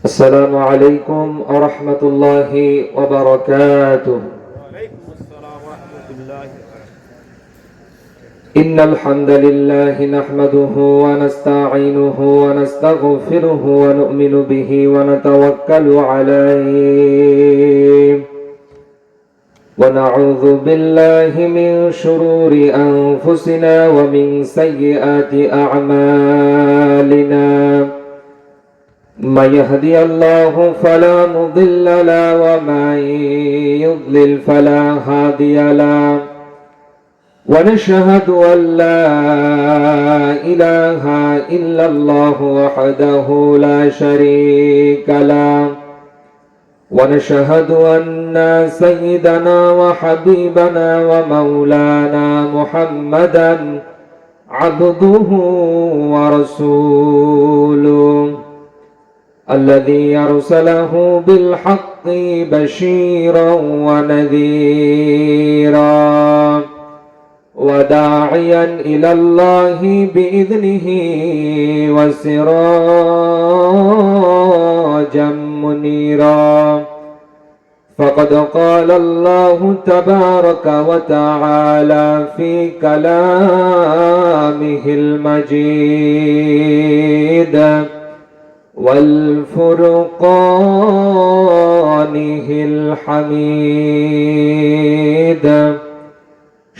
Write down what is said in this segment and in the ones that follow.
السلام عليكم ورحمة الله وبركاته. وعليكم السلام ورحمة الله. إن الحمد لله نحمده ونستعينه ونستغفره ونؤمن به ونتوكل عليه ونعوذ بالله من شرور أنفسنا ومن سيئات أعمالنا. من يهدي الله فلا مضل له ومن يضلل فلا هادي له ونشهد أن لا إله إلا الله وحده لا شريك له ونشهد أن سيدنا وحبيبنا ومولانا محمدا عبده ورسوله الذي أرسله بالحق بشيرا ونذيرا وداعيا إلى الله بإذنه وسراجا منيرا. فقد قال الله تبارك وتعالى في كلامه المجيد والفرقانه الحميد.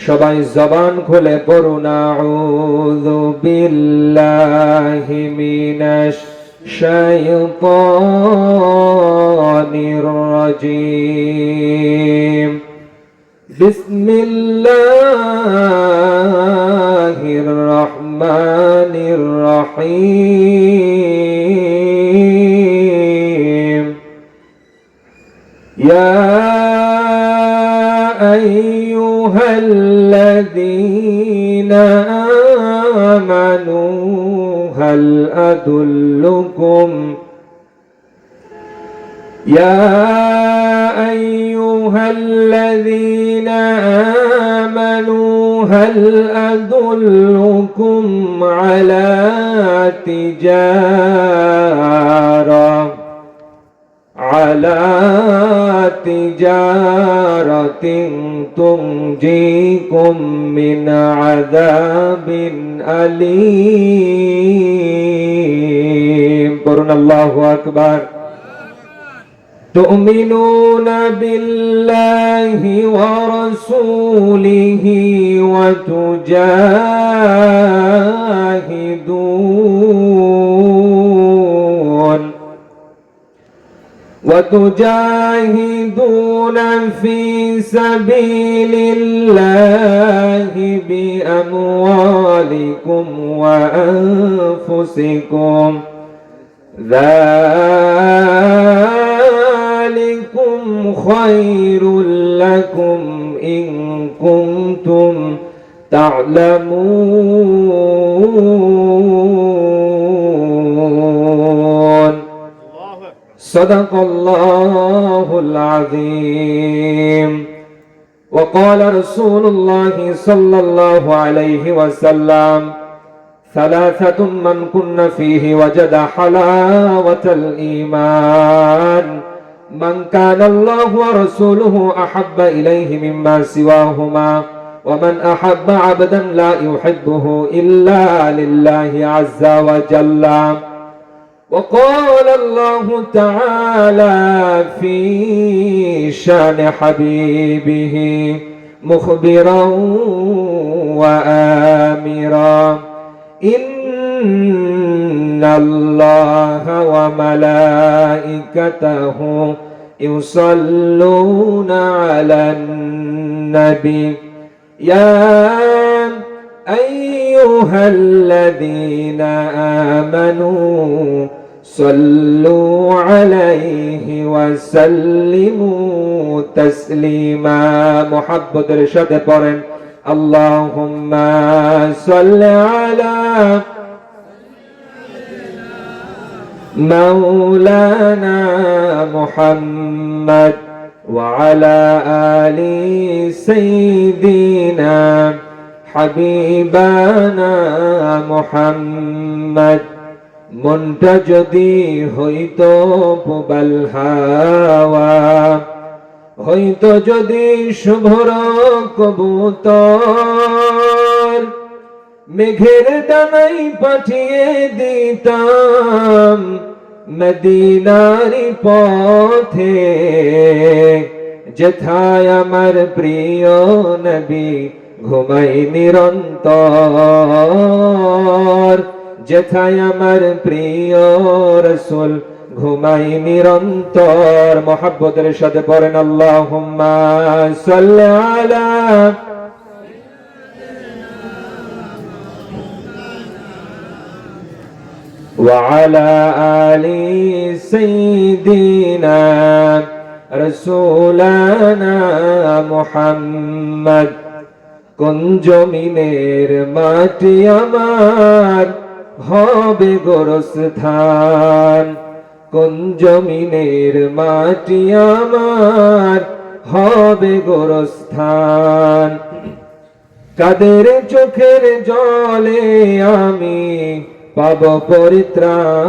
সবাই জবান খুলে পড়ুন আউযু বিল্লাহি মিনাশ শাইতানির রাজীম। বিসমিল্লাহির রহমানির রহিম। ইয়া أيها الذين آمنوا هل أدلكم يا أيها الذين آمنوا هل أدلكم على تجارة تنجيكم من عذاب أليم. قرن الله أكبر. تؤمنون بالله ورسوله وتجاهدون في سبيل الله بأموالكم وأنفسكم ذلكم خير لكم إن كنتم تعلمون. صدق الله العظيم. وقال رسول الله صلى الله عليه وسلم ثلاثة من كن فيه وجد حلاوة الإيمان من كان الله ورسوله أحب إليه مما سواهما ومن أحب عبدا لا يحبه إلا لله عز وجل. وقال الله تعالى في شان حبيبه مخبرا وآمرا إن الله وملائكته يصلون على النبي يا أيها الذين آمنوا صلوا عليه وسلموا تسليما. محبت رشاد পড়েন اللهم صل على مولانا محمد وعلى آل سيدنا حبيبنا محمد মনটা যদি হইতো প্রবাল হাওয়া, হইতো যদি শুভ্র কবুতর, মেঘের ডানায় পাঠিয়ে দিতাম মদিনারি পথে, যেথায় আমার প্রিয় নবী ঘুমাই নিরন্তর, যেথায় আমার প্রিয় রাসূল ঘুমাই নিরন্তর। মুহাব্বতের সাথে পড়েন আল্লাহুম্মা সাল্লি আলা وعلى آل سيدنا رسولنا محمد। কোন জমিনের মাটি আমার হবে গোরস্থান, কোন জমিনের মাটি আমার হবে গোরস্থান, কাদের চোখের জলে আমি পাব পরিত্রাণ,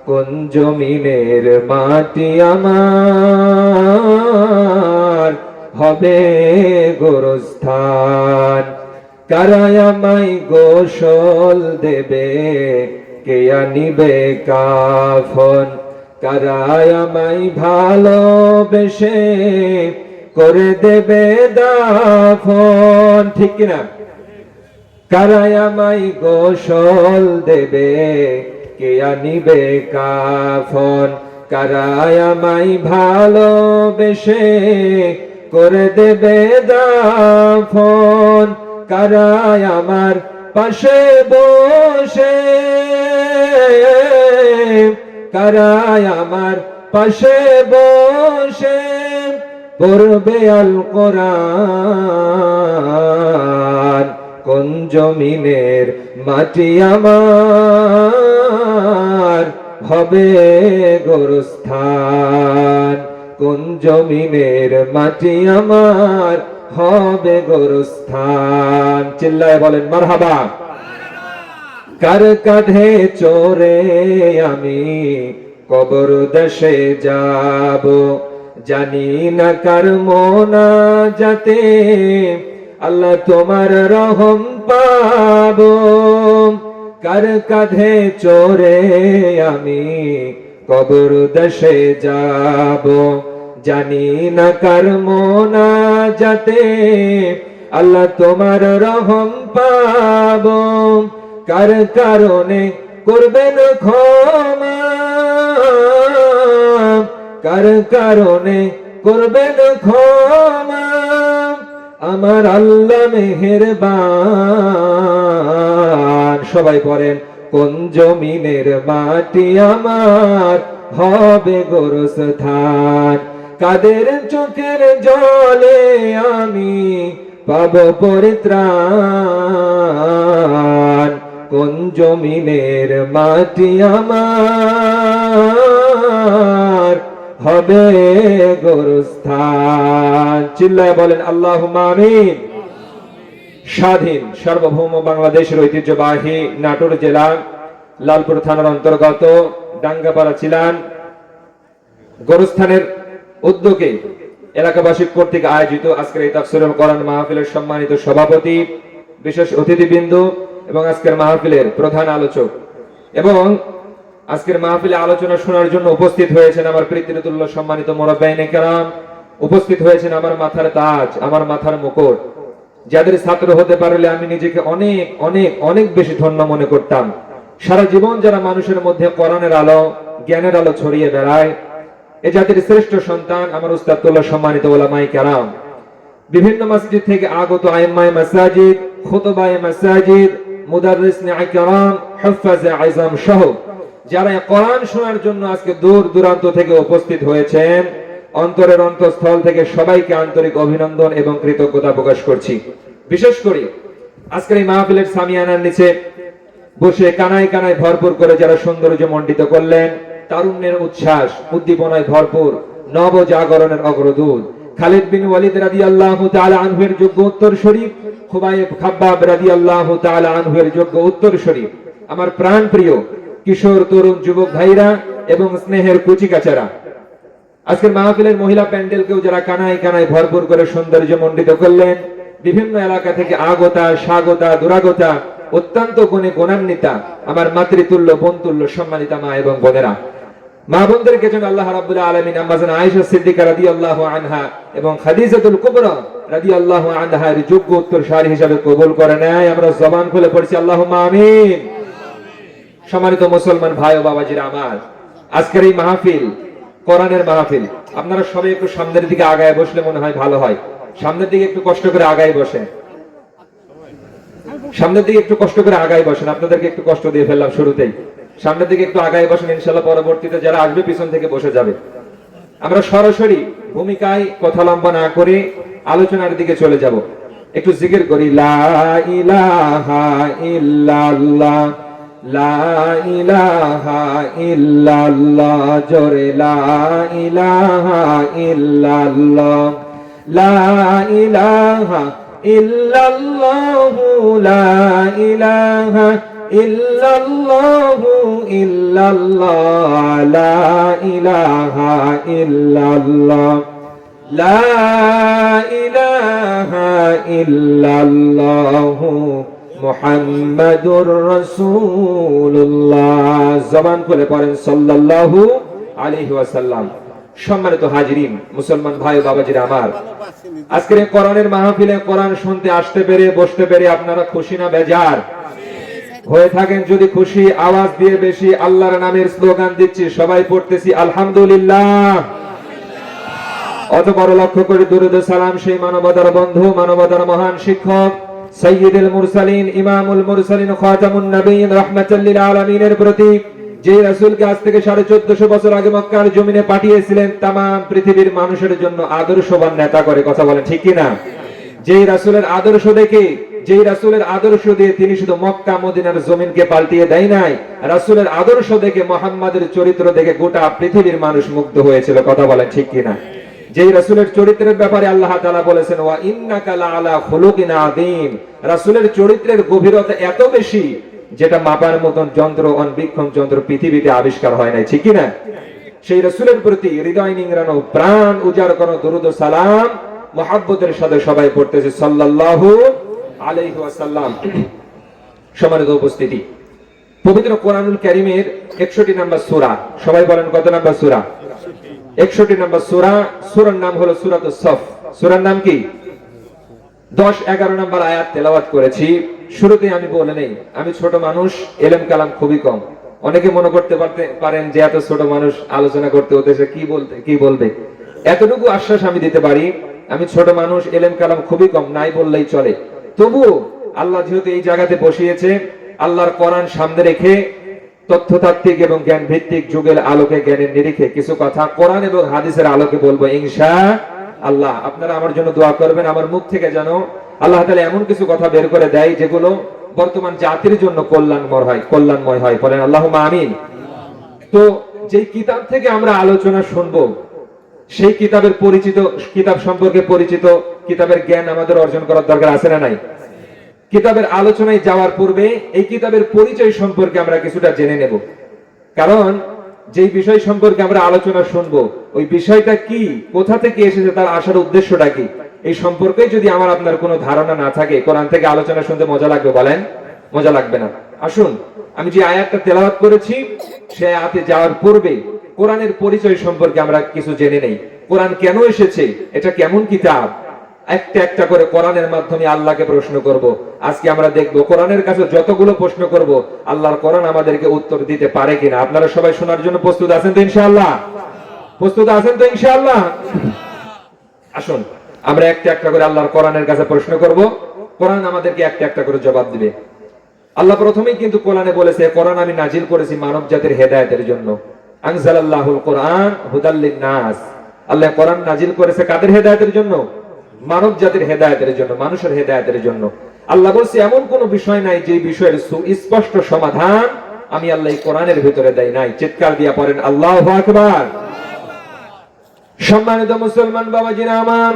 কোন জমিনের মাটি আমার হবে গোরস্থান, কারায় আমায় গোসল দেবে, কে আনিবে কাফন, কারায় আমায় ভালোবেসে করে দেবে দাফন, ঠিক কিনা? কারায় আমায় গোসল দেবে, কে আনিবে কাফন, কারায় আমায় ভালোবেসে করে দেবে দাফন, কারায় আমার পাশে বসে, কারায় আমার পাশে বসে পড়বে আল কোরআন, কোন জমিনের মাটি আমার হবে গোরস্থান, কোন জমিনের মাটি আমার হবে গোরস্থান। চিল্লায় বলেন মারহাবা। কার কাঁধে চড়ে আমি কবর দেশে যাব, জানি না কার মোনাজাতে আল্লাহ তোমার রহম পাবো, কার কাঁধে চড়ে আমি কবর দেশে যাব, জানি না কার মোনাজাতে আল্লাহ তোমার রহম পাবো, কার কারণে করবেন ক্ষমা, কার কারণে করবেন ক্ষমা, আমার আল্লাহ মেহেরবান। সবাই পড়েন, কোন জমিনের মাটি আমার হবে গোরস্থান, কাদের চোখের জলে আমি পাব পরিত্রাণ, কোন জমিনের মাটি আমার হবে গোরস্থান। চিল্লায় বলেন আল্লাহুম্মা আমিন। স্বাধীন সার্বভৌম বাংলাদেশের ঐতিহ্যবাহী নাটোর জেলা লালপুর থানার অন্তর্গত ডাঙ্গাপাড়া চিলান গোরস্থানের উদ্যোগে এলাকাবাসী কর্তৃক আয়োজিত আজকের এই তাফসীরুল কোরআন মাহফিলের সম্মানিত সভাপতি, বিশেষ অতিথিবৃন্দ এবং আজকের মাহফিলের প্রধান আলোচক এবং আজকের মাহফিলে আলোচনা শোনার জন্য উপস্থিত হয়েছেন আমার পিতৃতুল্য সম্মানিত মুরব্বিয়ানে কেরাম, উপস্থিত হয়েছেন আমার মাথার তাজ, আমার মাথার মুকুট, যাদের ছাত্র হতে পারলে আমি নিজেকে অনেক অনেক অনেক বেশি ধন্য মনে করতাম। সারা জীবন যারা মানুষের মধ্যে কোরআনের আলো, জ্ঞানের আলো ছড়িয়ে বেড়ায়, এ জাতির শ্রেষ্ঠ সন্তান আমার উস্তাদুল্লাহ সম্মানিত উলামায়ে কেরাম, বিভিন্ন মসজিদ থেকে আগত আইম্মায়ে মাসাজিদ, খুতবায়ে মাসাজিদ, মুদাররিসিনে কেরাম, হুফাজে আযম সহ যারা কোরআন শোনার জন্য আজকে দূর দূরান্ত থেকে উপস্থিত হয়েছেন, অন্তরের অন্তঃস্থল থেকে সবাইকে আন্তরিক অভিনন্দন এবং কৃতজ্ঞতা প্রকাশ করছি। বিশেষ করে আজকের এই মাহফিলের সামিয়ানার নিচে বসে কানায় কানায় ভরপুর করে যারা সৌন্দর্য মণ্ডিত করলেন, তারুণ্যের উচ্ছ্বাস উদ্দীপনায় ভরপুর নবজাগরণের অগ্রদূত খালিদ বিন ওয়ালিদ রাদিয়াল্লাহু তাআলা আনহু এর যোগ্য উত্তরসূরি, খুবাইব খাব্বাব রাদিয়াল্লাহু তাআলা আনহু এর যোগ্য উত্তরসূরি, আমার প্রাণ প্রিয় কিশোর তরুণ যুবক ভাইরা এবং স্নেহের কুচিকাচারা, আজকের মাহফিলের মহিলা প্যান্ডেলকেও যারা কানায় কানায় ভরপুর করে সৌন্দর্য মণ্ডিত করলেন, বিভিন্ন এলাকা থেকে আগতা স্বাগতা দুরাগতা অত্যন্ত গুণে গুণান্বিতা আমার মাতৃতুল্য বোনতুল্য সম্মানিতা মা এবং বোনেরা, মা বোনদেরকে যেন আল্লাহ রাব্বুল আলামিন আম্মাজান আয়েশা সিদ্দিকা রাদিয়াল্লাহু আনহা এবং খাদিজাতুল কুবরা রাদিয়াল্লাহু আনহা এর যোগ্য উত্তরসূরি হিসেবে কবুল করে নেয়। আমরা জবান খুলে পড়ছি আল্লাহুম্মা আমিন। সম্মানিত মুসলমান ভাই ও বাবাজিরা আমার, আজকের এই মাহফিল কোরআনের মাহফিল। আপনারা সবাই একটু সামনের দিকে আগায় বসলে মনে হয় ভালো হয়। সামনের দিকে একটু কষ্ট করে আগায় বসেন, সামনের দিকে একটু কষ্ট করে আগায় বসেন। আপনাদেরকে একটু কষ্ট দিয়ে ফেললাম শুরুতেই। সামনের দিকে একটু আগায় বসেন, ইনশাআল্লাহ পরবর্তীতে যারা আসবে পিছন থেকে বসে যাবে। আমরা সরাসরি ভূমিকায় কথা লম্বা না করে আলোচনার দিকে চলে যাব। একটু জিকির করি, লা ইলাহা ইল্লাল্লাহ, লা ইলাহা ইল্লাল্লাহ, জোরে লা ইলাহা ইল্লাল্লাহ, লা ইলাহা ইল্লাল্লাহু, লা ইলাহা ইল্লাল্লাহু ইল্লাল্লাহ, লা ইলাহা ইল্লাল্লাহ, লা ইলাহা ইল্লাল্লাহু মুহাম্মাদুর রাসূলুল্লাহ। জবান খুলে পড়েন সাল্লাল্লাহু আলাইহি ওয়াসাল্লাম। সম্মানিত হাজিরিন, মুসলমান ভাই ও বাবাজিরা আমার, আজকের এই কোরআনের মাহফিলে কোরআন শুনতে আসতে পেরে বসতে পেরে আপনারা খুশি না বেজার হয়ে থাকেন? যদি খুশি আওয়াজ দিয়ে বেশি আল্লাহর নামের স্লোগান দিচ্ছি, সবাই পড়তেছি আলহামদুলিল্লাহ। অতঃপর লক্ষ্য করে দুরূদ ও সালাম সেই মানবতার বন্ধু, মানবতার মহান শিক্ষক, সাইয়্যিদুল মুরসালিন, ইমামুল মুরসালিন, খাতামুন নবিয়্যিন, রাহমাতাল লিল আলামিনের প্রতি, যে রাসূলকে আজ থেকে 1450 বছর আগে মক্কার জমিনে পাঠিয়েছিলেন তাম পৃথিবীর মানুষের জন্য আদর্শবান নেতা করে। কথা বলেন ঠিক কি না? যেই রাসূলের আদর্শ দেখে, যেই রাসূলের আদর্শ দিয়ে তিনি শুধু মক্কা মদিনার জমিনকে পাল্টিয়ে দেয় নাই, রাসূলের আদর্শ দেখে, মুহাম্মাদের চরিত্র দেখে গোটা পৃথিবীর মানুষ মুগ্ধ হয়েছিল। কথা বলেন ঠিক কি না? যেই রাসূলের চরিত্রের ব্যাপারে আল্লাহ তাআলা বলেছেন, ওয়া ইন্নাকা লাআলা খুলুকিন আযীম, রাসূলের চরিত্রের গভীরতা এত বেশি যেটা মাপার মতন যন্ত্র অনবীক্ষণ যন্ত্র পৃথিবীতে আবিষ্কার হয় নাই। ঠিক কি না? সেই রাসূলের প্রতি হৃদয় নিংড়ানো, প্রাণ উজাড় করানো দুরূদ ও সালাম মুহাব্বতের সাথে সবাই পড়তেছে সাল্লাল্লাহু আলাইহি ওয়াসাল্লাম। সম্মানিত উপস্থিতি, পবিত্র কোরআনুল কারীমের 61 নম্বর সূরা, সবাই বলেন কত নম্বর সূরা? 61 নম্বর সূরা। সূরার নাম হলো সূরাতুস সফ। সূরার নাম কি? 10-11 নম্বর আয়াত তেলাওয়াত করেছি। শুরুতেই আমি বলে নেই, আমি ছোট মানুষ, ইলম কালাম খুবই কম। অনেকে মনে করতে পারেন যে এত ছোট মানুষ আলোচনা করতে হতেছে, কি বলবে। এতটুকু আশ্বাস আমি দিতে পারি, আমি ছোট মানুষ, ইলম কালাম খুবই কম, নাই বললেই চলে। তবু আল্লাহ যেহেতু এই জায়গাতে বসিয়েছে, আল্লাহর কোরআন সামনে রেখে তথ্যতাত্ত্বিক এবং জ্ঞান ভিত্তিক যুগের আলোকে, জ্ঞানের নিরিখে কিছু কথা কোরআন এবং হাদিসের আলোকে বলবো ইনশাআল্লাহ। আপনারা আমার জন্য দোয়া করবেন, আমার মুখ থেকে যেন আল্লাহ তাআলা এমন কিছু কথা বের করে দেয় যেগুলো বর্তমান জাতির জন্য কল্যাণময় হয়। বলেন আল্লাহুম্মা আমিন। তো যেই কিতাব থেকে আমরা আলোচনা শুনবো, সেই কিতাবের কিতাব সম্পর্কে পরিচিত, কিতাবের জ্ঞান আমাদের অর্জন করার দরকার আছে না নাই? কিতাবের আলোচনায় যাওয়ার পূর্বে এই কিতাবের পরিচয় সম্পর্কে আমরা কিছুটা জেনে নেব। কারণ যেই বিষয় সম্পর্কে আমরা আলোচনা শুনবো, ওই বিষয়টা কি, কোথা থেকে এসেছে, তার আসার উদ্দেশ্যটা কি, এই সম্পর্কে যদি আমার আপনার কোনো ধারণা না থাকে, কোরআন থেকে আলোচনা শুনতে মজা লাগবে? বলেন মজা লাগবে না? আসুন, আমি যে আয়াতটা তেলাওয়াত করেছি সে আয়াতে যাওয়ার পূর্বে কোরআনের পরিচয় সম্পর্কে আমরা কিছু জেনে নেই। কোরআন কেন এসেছে, এটা কেমন কিতাব, একটা একটা করে কোরআনের মাধ্যমে আল্লাহকে প্রশ্ন করব। আজকে আমরা দেখব কোরআনের কাছে যতগুলো প্রশ্ন করব, আল্লাহর কোরআন আমাদেরকে উত্তর দিতে পারে কিনা। আপনারা সবাই শোনার জন্য প্রস্তুত আছেন তো ইনশাআল্লাহ? প্রস্তুত আছেন তো ইনশাআল্লাহ? আসুন, আমরা একটা একটা করে আল্লাহর কোরআনের কাছে প্রশ্ন করব, কোরআন আমাদেরকে একটা একটা করে জবাব দিবে। আল্লাহ প্রথমেই কিন্তু কোরআনে বলেছে, কোরআন আমি নাজিল করেছি মানব জাতির হেদায়েতের জন্য। আনজালাল্লাহুল কোরআন হুদাল লিন-নাস। আল্লাহ কোরআন নাজিল করেছে কাদের হেদায়েতের জন্য? মানব জাতির হেদায়েতের জন্য, মানুষের হেদায়েতের জন্য। আল্লাহ বলছে এমন কোন বিষয় নাই যে বিষয়ের সুস্পষ্ট সমাধান আমি আল্লাহ কোরআনের ভিতরে দেই নাই। চিৎকার দিয়া পড়েন আল্লাহু আকবার। সম্মানিত মুসলমান বাবাজিরা আমার,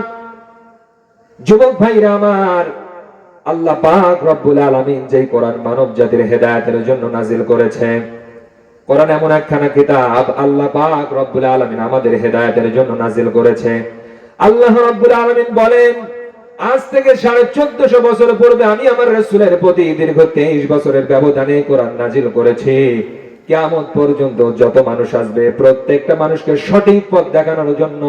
যুবক ভাইরা আমার, আল্লাহ পাক রব্বুল আলামিন যেই কোরআন মানব জাতির হেদায়েতের জন্য নাজিল করেছেন, কোরআন এমন একখানা কিতাব আল্লাহ পাক রব্বুল আলামিন আমাদের হেদায়েতের জন্য নাজিল করেছে। আল্লাহ রব্বুল আলামিন বলেন, আজ থেকে 1450 বছর পূর্বে আমি আমার রাসূলের প্রতি দীর্ঘ 23 বছরের ব্যবধানে কোরআন নাজিল করেছি। কিয়ামত পর্যন্ত যত মানুষ আসবে প্রত্যেকটা মানুষকে সঠিক পথ দেখানোর জন্য,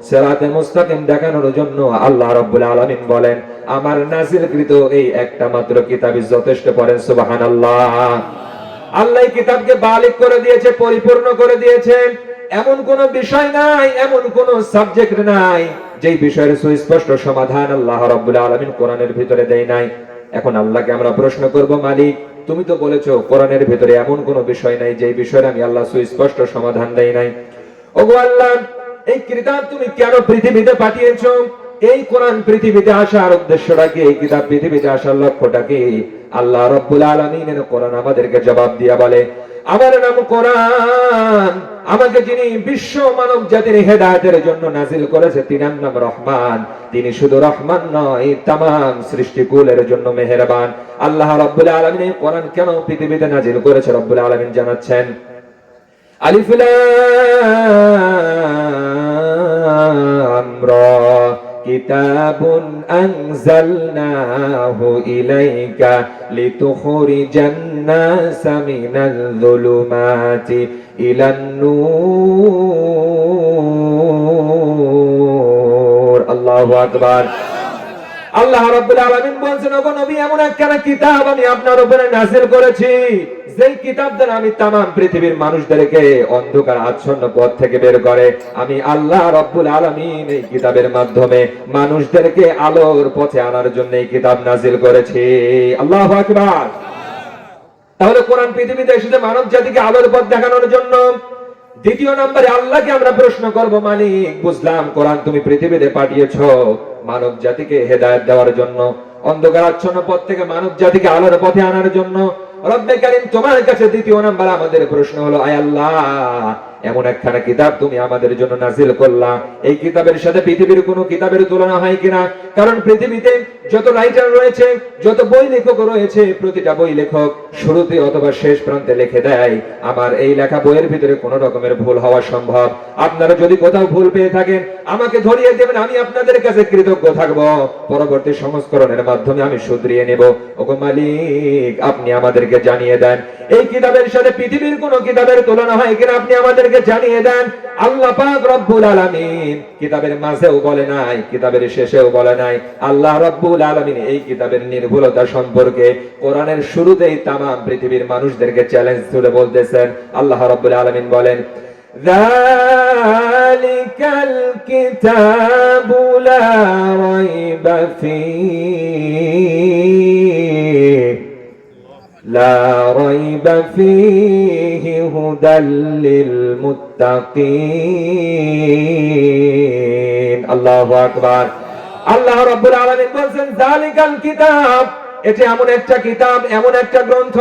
সিরাতে মুস্তাকিম দেখানোর জন্য আল্লাহ রাব্বুল আলামিন বলেন, আমার নাজিলকৃত এই একটা মাত্র কিতাবই যথেষ্ট। পড়েন সুবহানাল্লাহ। আল্লাহ এই কিতাবকে বালিগ করে দিয়েছে, পরিপূর্ণ করে দিয়েছে। এমন কোন বিষয় নাই, এমন কোন সাবজেক্ট নাই যেই বিষয়ের সুস্পষ্ট সমাধান আল্লাহ রাব্বুল আলামিন কোরআনের ভিতরে দেয় নাই। এখন আল্লাহকে আমরা প্রশ্ন করব, মালিক তুমি তো বলেছো কোরআনের ভিতরে এমন কোন বিষয় নাই যেই বিষয়ে আমি আল্লাহ সুস্পষ্ট সমাধান দেই নাই। ওগো আল্লাহ, এই কিতাব তুমি কেন পৃথিবীতে পাঠিয়েছো? এই কোরআন পৃথিবীতে আসার উদ্দেশ্যটা কি? এই কিতাব পৃথিবীতে আসার লক্ষ্যটা কি? আল্লাহ রাব্বুল আলামিনের কোরআন আমাদেরকে জবাব দিয়া বলে, আমার নাম কোরআন, আমাকে যিনি বিশ্ব মানব জাতির হেদায়েতের জন্য নাজিল করেছে তিনার নাম রহমান। তিনি শুধু রহমান নয়, তামাম সৃষ্টিকুলের জন্য মেহেরবান। আল্লাহ রাব্বুল আলামিন এই কোরআন কেন পৃথিবীতে নাজিল করেছে রব্বুল আলামিন জানাচ্ছেন। আলিফ লাম রা কিতাবুন আনজালনাহু ইলাইকা লিতুখরিজান নাসা মিনাল যুলুমাতি ইলান নূর। আল্লাহু আকবার। আল্লাহ রাব্বুল আলামিন বলেন, ওগো নবী, এমন একখানা কিতাব আমি আপনার উপরে নাযিল করেছি, যেই কিতাব দ্বারা আমি তামাম পৃথিবীর মানুষদেরকে অন্ধকার আচ্ছন্ন পথ থেকে বের করে আমি আল্লাহ রাব্বুল আলামিন এই কিতাবের মাধ্যমে মানুষদেরকে আলোর পথে আনার জন্য এই কিতাব নাযিল করেছি। আল্লাহু আকবার। তাহলে কোরআন পৃথিবীতে এসেছে মানব জাতিকে আলোর পথ দেখানোর জন্য। দ্বিতীয় নম্বরে আল্লাহকে আমরা প্রশ্ন করব, মালিক বুঝলাম কোরআন তুমি পৃথিবীতে পাঠিয়েছো মানব জাতিকে হেদায়েত দেওয়ার জন্য, অন্ধকার আচ্ছন্ন পথ থেকে মানব জাতিকে আলোর পথে আনার জন্য। রব্বে কারীম, তোমার কাছে দ্বিতীয় নাম্বার আমাদের প্রশ্ন হলো, আয় আল্লাহ, এমন একখানা কিতাব তুমি আমাদের জন্য নাযিল করলা, এই কিতাবের সাথে পৃথিবীর কোনো কিতাবের তুলনা হয় কিনা? কারণ পৃথিবীতে যত রাইটার রয়েছে, যত বই লেখক রয়েছে, প্রতিটা বই লেখক শুরুতে অথবা শেষ প্রান্তে লিখে দেয় আমার এই লেখা বইয়ের ভিতরে কোনো রকমের ভুল হওয়া সম্ভব। আপনারা যদি কোথাও ভুল পেয়ে থাকেন আমাকে ধরিয়ে দেবেন, আমি আপনাদের কাছে কৃতজ্ঞ থাকব। পরবর্তী সংস্করণের মাধ্যমে আমি শুধরিয়ে নেব। ওগো মালিক, আপনি আমাদেরকে জানিয়ে দেন এই কিতাবের সাথে পৃথিবীর কোন কিতাবের তুলনা হয় কিনা, আপনি আমাদেরকে জানিয়ে দেন। আল্লাহ পাক রব্বুল আলামিন কিতাবের মাঝেও বলে নাই, কিতাবের শেষেও বলে নাই। আল্লাহ রব্বুল আলামিন এই কিতাবের নির্ভুলতা সম্পর্কে কোরআনের শুরুতেই তামাম পৃথিবীর মানুষদেরকে চ্যালেঞ্জ তুলে বলতেছেন। আল্লাহ রব্বুল আলামিন বলেন, যালিকাল কিতাবু লা রাইবা ফীহি লা রাইবা ফীহি হুদাল লিল মুত্তাকিন। আল্লাহু আকবার। আল্লাহ রাব্বুল আলামিন বলেন, যালিকাল কিতাব, এটা এমন একটা কিতাব, এমন একটা গ্রন্থ,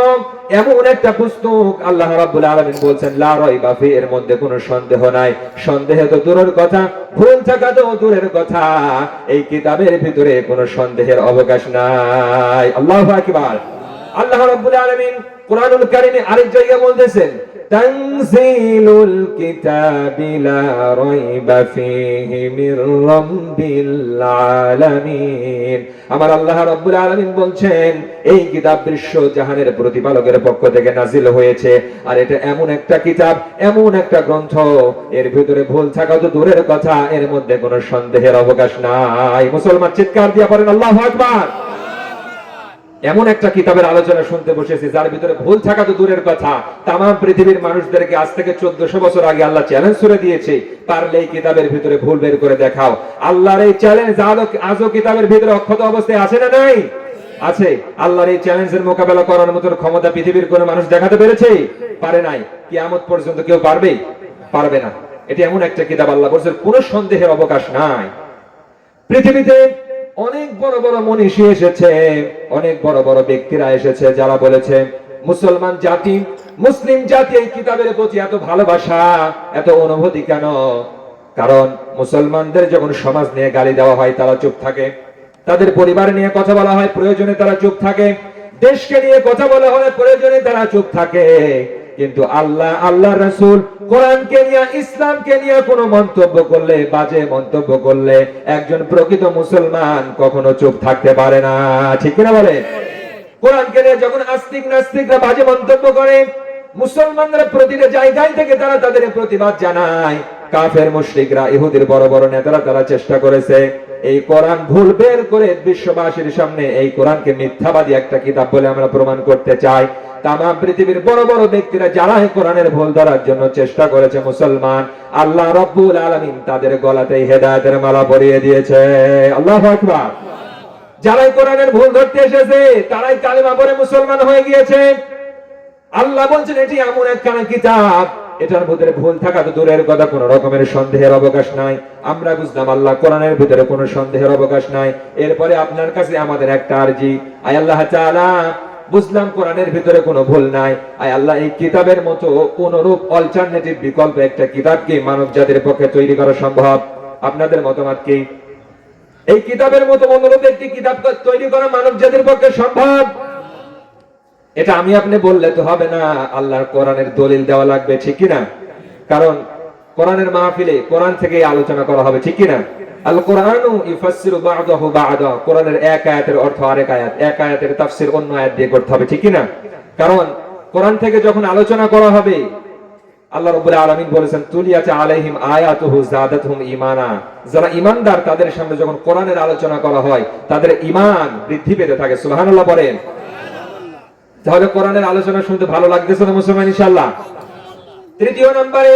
এমন একটা পুস্তক। আল্লাহ রাব্বুল আলামিন বলেন, লা রাইবা ফি, এর মধ্যে কোনো সন্দেহ নাই। সন্দেহ তো দূরের কথা, ভুল থাকা তো দূরের কথা, এই কিতাবের ভিতরে কোনো সন্দেহের অবকাশ নাই। আল্লাহু আকবার। আল্লাহ রাব্বুল আলামিন কোরআনুল কারীমে আরেক জায়গায় বলতেছেন, তানজিলুল কিতাবি লা রাইবা ফীহি মির রাব্বিল আলামিন। আমার আল্লাহ রাব্বুল আলামিন বলছেন, এই কিতাব বিশ্ব জাহানের প্রতিপালকের পক্ষ থেকে নাজিল হয়েছে। আর এটা এমন একটা কিতাব, এমন একটা গ্রন্থ, এর ভিতরে ভুল থাকা তো দূরের কথা, এর মধ্যে কোনো সন্দেহের অবকাশ নাই। মুসলমান চিৎকার দিয়ে পড়েন আল্লাহু আকবার। এমন একটা কিতাবের আলোচনা শুনতে বসেছি যার ভিতরে ভুল থাকা তো দূরের কথা, তামাম পৃথিবীর মানুষদেরকে আজ থেকে 1400 বছর আগে আল্লাহ চ্যালেঞ্জ করে দিয়েছে, পারলে এই কিতাবের ভিতরে ভুল বের করে দেখাও। আল্লাহর এই চ্যালেঞ্জ আজও কিতাবের ভিতরে অক্ষত অবস্থায় আছে না নাই? আছে। আল্লাহর এই চ্যালেঞ্জের মোকাবেলা করার মতো ক্ষমতা পৃথিবীর কোনো মানুষ দেখাতে পেরেছে? পারে নাই। কিয়ামত পর্যন্ত কেউ পারবে? পারবে না। এটা এমন একটা কিতাব, আল্লাহ বলেছেন কোনো সন্দেহের অবকাশ নাই। পৃথিবীতে অনেক বড় বড় মনীষী এসেছে, অনেক বড় বড় ব্যক্তিরা এসেছে যারা বলেছে মুসলমান জাতি, মুসলিম জাতি এই কিতাবের প্রতি এত ভালোবাসা, এত অনুভূতি কেন? কারণ মুসলমানদের যখন সমাজ নিয়ে গালি দেওয়া হয় তারা চুপ থাকে, তাদের পরিবার নিয়ে কথা বলা হয় প্রয়োজনে তারা চুপ থাকে, দেশকে নিয়ে কথা বলা হয় প্রয়োজনে তারা চুপ থাকে। কিন্তু আল্লাহ, আল্লাহর রাসূল, কোরআনকে নিয়ে, ইসলামকে নিয়ে কোনো মন্তব্য করলে, বাজে মন্তব্য করলে একজন প্রকৃত মুসলমান কখনো চুপ থাকতে পারে না। ঠিক কিনা বলে? কোরআনকে নিয়ে যখন আস্তিক নাস্তিকরা বাজে মন্তব্য করে, মুসলমানরা প্রতিটা জায়গায় থেকে তারা তাদের প্রতিবাদ জানায়। কাফের মুশরিকরা, ইহুদির বড় বড় নেতারা তারা চেষ্টা করেছে এই কোরআন ভুল বের করে বিশ্ববাসীর সামনে এই কোরআনকে মিথ্যাবাদী একটা কিতাব বলে আমরা প্রমাণ করতে চাই। তাম পৃথিবীর বড় বড় ব্যক্তিরা যারা এই কোরআনের ভুল ধরার জন্য চেষ্টা করেছে, মুসলমান, আল্লাহ রাব্বুল আলামিন তাদের গলাতে হেদায়েতের মালা পরিয়ে দিয়েছে। আল্লাহু আকবার। যারা এই কোরআনের ভুল ধরতে এসেছে তারাই কালেমা পড়ে মুসলমান হয়ে গিয়েছে। আল্লাহ বলছেন এটি এমন একখানা কিতাব, এটার ভিতরে ভুল থাকা তো দূরের কথা, কোন রকমের সন্দেহের অবকাশ নাই। আমরা বুঝলাম আল্লাহ কোরআনের ভিতরে কোনো সন্দেহের অবকাশ নাই। এরপরে আপনার কাছে আমাদের একটা আরজি, আয় আল্লাহ তাআলা, বুঝলাম কোরআনের ভিতরে কোনো ভুল নাই, আয় আল্লাহ এই কিতাবের মতো কোনরূপ অল্টারনেটিভ বিকল্প একটা কিতাব কি মানব জাতির পক্ষে তৈরি করা সম্ভব? আপনাদের মতামত কি? এই কিতাবের মতো অনুরূপ একটি কিতাব তৈরি করা মানব জাতির পক্ষে সম্ভব? এটা আমি আপনি বললে তো হবে না, আল্লাহর কোরআনের দলিল দেওয়া লাগবে, ঠিক কিনা? কারণ কোরআনের মাহফিলে কোরআন থেকে আলোচনা করা হবে, ঠিক কিনা? আল কোরআনু ইউফাসসিরু বা'দাহু বা'দা, কোরআনের এক আয়াতের অর্থ আরেক আয়াত, এক আয়াতের তাফসীর অন্য আয়াত দিয়ে করতে হবে, ঠিক কিনা? কারণ কোরআন থেকে যখন আলোচনা করা হবে, আল্লাহ রাব্বুল আলামিন বলেছেন তুলিয়াত আলাইহিম আয়াতুহু যাদাতহুম ঈমানা, যারা ঈমানদার তাদের সামনে যখন কোরআনের আলোচনা করা হয় তাদের ঈমান বৃদ্ধি পেতে থাকে। সুবহানাল্লাহ বলেন। তাহলে কোরআনের আলোচনা শুনতে ভালো লাগতেছে না মুসলমান? ইনশাআল্লাহ। তৃতীয় নম্বরে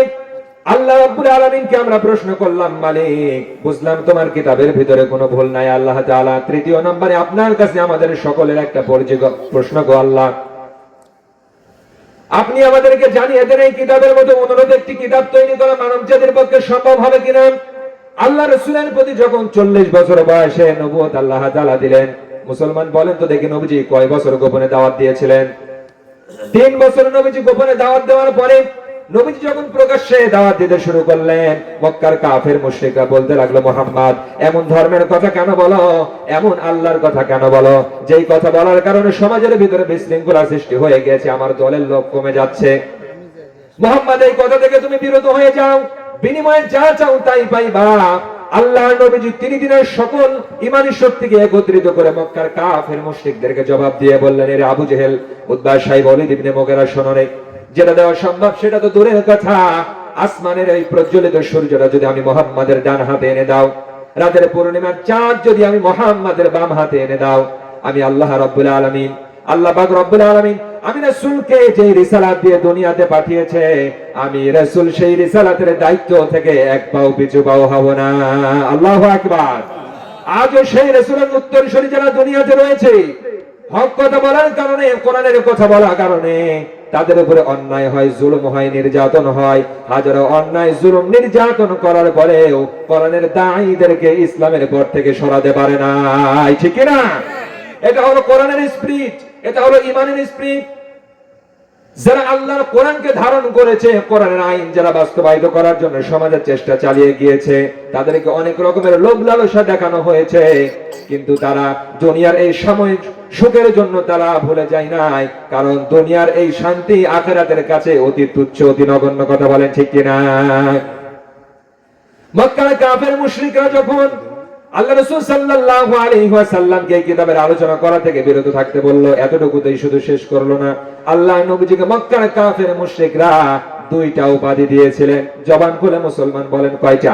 আল্লাহ রাব্বুল আলামিনকে আমরা প্রশ্ন করলাম, মালিক, বুঝলাম তোমার কিতাবের ভিতরে কোনো ভুল নাই আল্লাহ তাআলা। তৃতীয় নম্বরে আপনার কাছে আমাদের সকলের একটা প্রশ্ন, গো আল্লাহ, আপনি আমাদেরকে জানিয়ে দেন এই কিতাবের মতো অনুরূপ একটি কিতাব তৈরি করা মানব জাতির পক্ষে সম্ভব হবে কিনা? আল্লাহ রাসূলের প্রতি যখন 40 বছর বয়সে নবুয়ত আল্লাহ তাআলা দিলেন, মুসলমান বলেন তো দেখি নবীজি কয় বছর গোপনে দাওয়াত দিয়েছিলেন? 3 বছর নবীজি গোপনে দাওয়াত দেওয়ার পরে নবীজি যখন প্রকাশ্যে দাওয়াত দিতে শুরু করলেন, মক্কার কাফের মুশরিকরা বলতে লাগলো, মুহাম্মদ, এমন ধর্মের কথা কেন বলো, এমন আল্লাহর কথা কেন বলো, যেই কথা বলার কারণে সমাজের ভিতরে বিশৃঙ্খলা সৃষ্টি হয়ে গেছে, আমার দলের লোক কমে যাচ্ছে। মুহাম্মদ, এই কথা থেকে তুমি বিরত হয়ে যাও, বিনিময়ে যা চাও তাই পাইবা। আল্লাহ নবীজি 3 দিনের সকল ঈমানী শক্তিকে একত্রিত করে মক্কার কাফের মুশরিকদেরকে জবাব দিয়ে বললেন, এর আবু জেহেল, উতবা, সাইব, ওলীদ ইবনে মুগীরা, শোনো রে, যেটা দেওয়া সম্ভব সেটা তো দূরের কথা, আসমানের এই প্রজ্বলিত সূর্যটা যদি আমি মুহাম্মাদের ডান হাতে এনে দাও, রাতের পূর্ণিমার চাঁদ যদি আমি মুহাম্মাদের বাম হাতে এনে দাও, আমি আল্লাহ রাব্বুল আলামিন, আল্লাহ পাক রব্বুল আলামিন আমি রাসূলকে যে রিসালাত দিয়ে দুনিয়াতে পাঠিয়েছে, আমি রাসূল সেই রিসালাতের দায়িত্ব থেকে এক পাও পিছু পাও হব না। আল্লাহু আকবার। আজও সেই রাসূলের উত্তরসূরি যারা দুনিয়াতে রয়েছে, হক কথা বলার কারণে, কোরআনের কথা বলার কারণে তাদের উপরে অন্যায় হয়, জুলুম হয়, নির্যাতন হয়। হাজারো অন্যায়, জুলুম, নির্যাতন করার পরেও কোরআনের দাঈদেরকে ইসলামের পথ থেকে সরাতে পারে না, ঠিক না? এটা হলো কোরআনের স্পিরিট, এটা হলো ঈমানের স্পিরিট। যারা আল্লাহর কোরআনকে ধারণ করেছে, কোরআনের আইন যারা বাস্তবায়িত করার জন্য সমাজের চেষ্টা চালিয়ে গিয়েছে, তাদেরকে অনেক রকমের লোভ লালসা দেখানো হয়েছে, কিন্তু তারা দুনিয়ার এই সাময়িক সুখের জন্য তারা ভুলে যায় নাই, কারণ দুনিয়ার এই শান্তি আখিরাতের কাছে অতি তুচ্ছ, অতি নগণ্য। কথা বলেন ঠিক কিনা? মক্কার কাফের মুশরিকরা যখন আল্লাহ রাসূল সাল্লাল্লাহু আলাইহি ওয়াসাল্লামকে এই কিতাবের আলোচনা করা থেকে বিরত থাকতে বলল, এতটুকুতেই শুধু শেষ করলো না, আল্লাহ নবীজিকে মক্কার কাফের মুশরিকরা 2টা উপাধি দিয়েছিলেন। জবান খুলে মুসলমান বলেন কয়টা?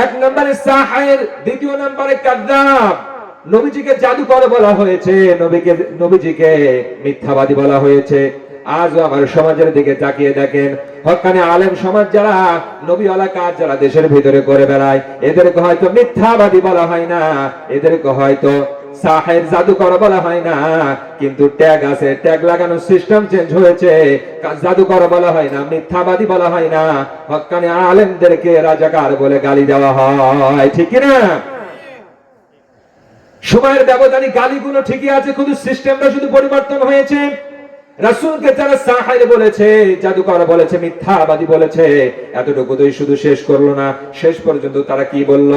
1 নম্বরে সাহির, 2 নম্বরে কাযযাব। নবীজিকে জাদুকর বলা হয়েছে, নবীজিকে মিথ্যাবাদী বলা হয়েছে। আজও আমার সমাজের দিকে তাকিয়ে দেখেন, হক্কানি আলেম সমাজ যারা নবীওয়ালা কাজ যারা দেশের ভিতরে করে বেড়ায়, এদেরকে হয়তো মিথ্যাবাদী বলা হয় না, এদেরকে হয়তো সাহির, জাদুকর বলা হয় না, কিন্তু ট্যাগ আছে, ট্যাগ লাগানোর সিস্টেম চেঞ্জ হয়েছে। জাদুকর বলা হয় না, মিথ্যাবাদী বলা হয় না, হক্কানি আলেমদেরকে রাজাকার বলে গালি দেওয়া হয়, ঠিক কি না? সময়ের ব্যবধানে গালিগুলো ঠিকই আছে, শুধু সিস্টেমটা শুধু পরিবর্তন হয়েছে। রাসূলকে যারা সাহির বলেছে, জাদুকর বলেছে, মিথ্যাবাদী বলেছে, এতটুকু তো শুধু শেষ করলো না, শেষ পর্যন্ত তারা কি বলল?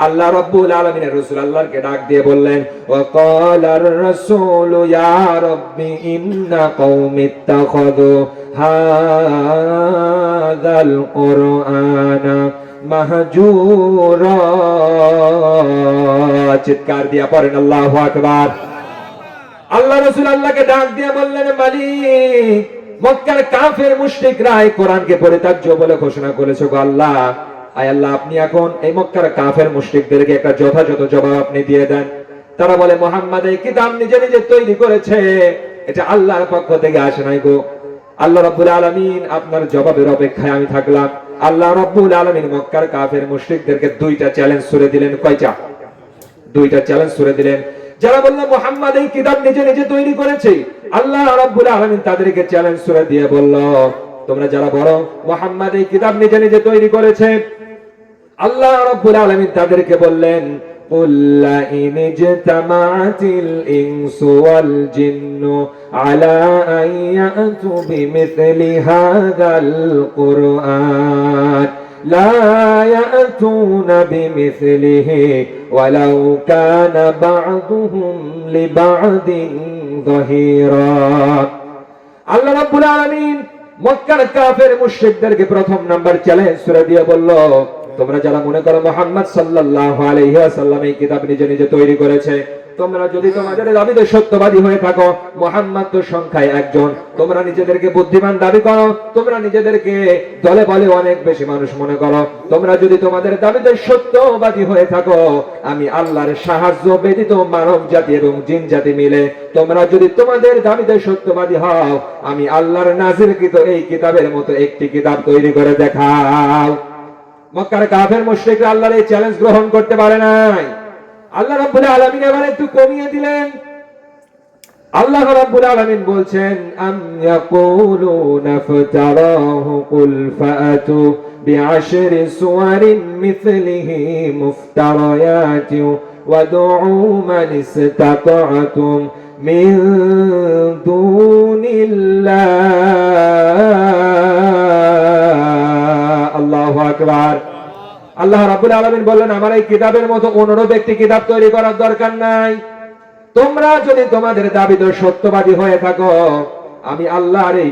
আল্লাহ রাব্বুল আলামিনের রাসূল আল্লাহকে ডাক দিয়ে বললেন, ওয়া ক্বালার রাসূলু ইয়া রাব্বি ইন্না কওমি ইত্তাখাযু হাযাল কুরআনা মাহজুরা। চিৎকার দিয়া পড়েন আল্লাহু আকবার। আল্লাহ রাসূল আল্লাহকে ডাক দিয়ে বললেন, মালিক, মক্কার কাফের মুশরিকরা এই কোরআনকে পরিত্যাজ্য বলে ঘোষণা করেছে গো আল্লাহ। আয় আল্লাহ, আপনি এখন এই মক্কার কাফের মুশরিকদেরকে একটা যথাযথ জবাব আপনি দিয়ে দেন। তারা বলে, মুহাম্মদ এই কিতাব নিজে নিজে তৈরি করেছে, এটা আল্লাহর পক্ষ থেকে আসে নাই গো। আল্লাহ রাব্বুল আলামিন আপনার জবাবের অপেক্ষায় আমি থাকলাম। আল্লাহ রাব্বুল আলামিন মক্কার কাফের মুশরিকদেরকে দুইটা চ্যালেঞ্জ ছুড়ে দিলেন। কয়টা? দুইটা চ্যালেঞ্জ ছুড়ে দিলেন। যারা বলল মুহাম্মদ এই কিতাব নিজে নিজে তৈরি করেছে, আল্লাহ রাব্বুল আলামিন তাদেরকে চ্যালেঞ্জ ছুড়ে দিয়ে বলল, তোমরা যারা বলো মুহাম্মদ এই কিতাব নিজে নিজে তৈরি করেছে, আল্লাহ রাব্বুল আলামিন তাদেরকে বললেন, قل لئن اجتمعت الإنس والجن على أن يأتوا بمثل هذا القرآن لا يأتون بمثله ولو كان بعضهم لبعض ظهيرا। আল্লাহ রাব্বুল আলামিন মক্কার কাফের মুশরিকদেরকে প্রথম নাম্বার চ্যালেঞ্জ ছুড়ে দিয়ে বলল, তোমরা যারা মনে করো মুহাম্মদ সাল্লাল্লাহু আলাইহি ওয়াসাল্লাম এই কিতাব নিজে নিজে তৈরি করেছে, তোমরা যদি তোমাদের দাবিতে সত্যবাদী হয়ে থাকো, মুহাম্মদ তো সংখ্যায় একজন, তোমরা নিজেদেরকে বুদ্ধিমান দাবি করো, তোমরা নিজেদেরকে দলে বলে অনেক বেশি মানুষ মনে করো, তোমরা যদি তোমাদের দাবিতে সত্যবাদী হয়ে থাকো, আমি আল্লাহর সাহায্য ব্যতীত মানব জাতি এবং জিন জাতি মিলে তোমরা যদি তোমাদের দাবিতে সত্যবাদী হও, আমি আল্লাহর নাযিলকৃত এই কিতাবের মতো একটি কিতাব তৈরি করে দেখাও। মক্কার কাফের মুশরিকরা আল্লাহর এই চ্যালেঞ্জ গ্রহণ করতে পারে নাই। আল্লাহ রাব্বুল আলামিন এবার একটু কমিয়ে দিলেন। আল্লাহ রাব্বুল আলামিন বলছেন, আম ইয়াকুলুনা ফাতারাহু কুল ফাআতু বিআশরি সুওয়ারিন মিথলিহি মুফতারায়াতিন ওয়াদউ মান ইসতাতা'তুম মিন দুনিল্লাহ। আল্লাহু আকবার। আল্লাহ রাব্বুল আলামিন বললেন, আমার এই কিতাবের মতো অনুরূপ একটি কিতাব তৈরি করার দরকার নাই। তোমরা যদি তোমাদের দাবিতে সত্যবাদী হয়ে থাকো, আমি আল্লাহর এই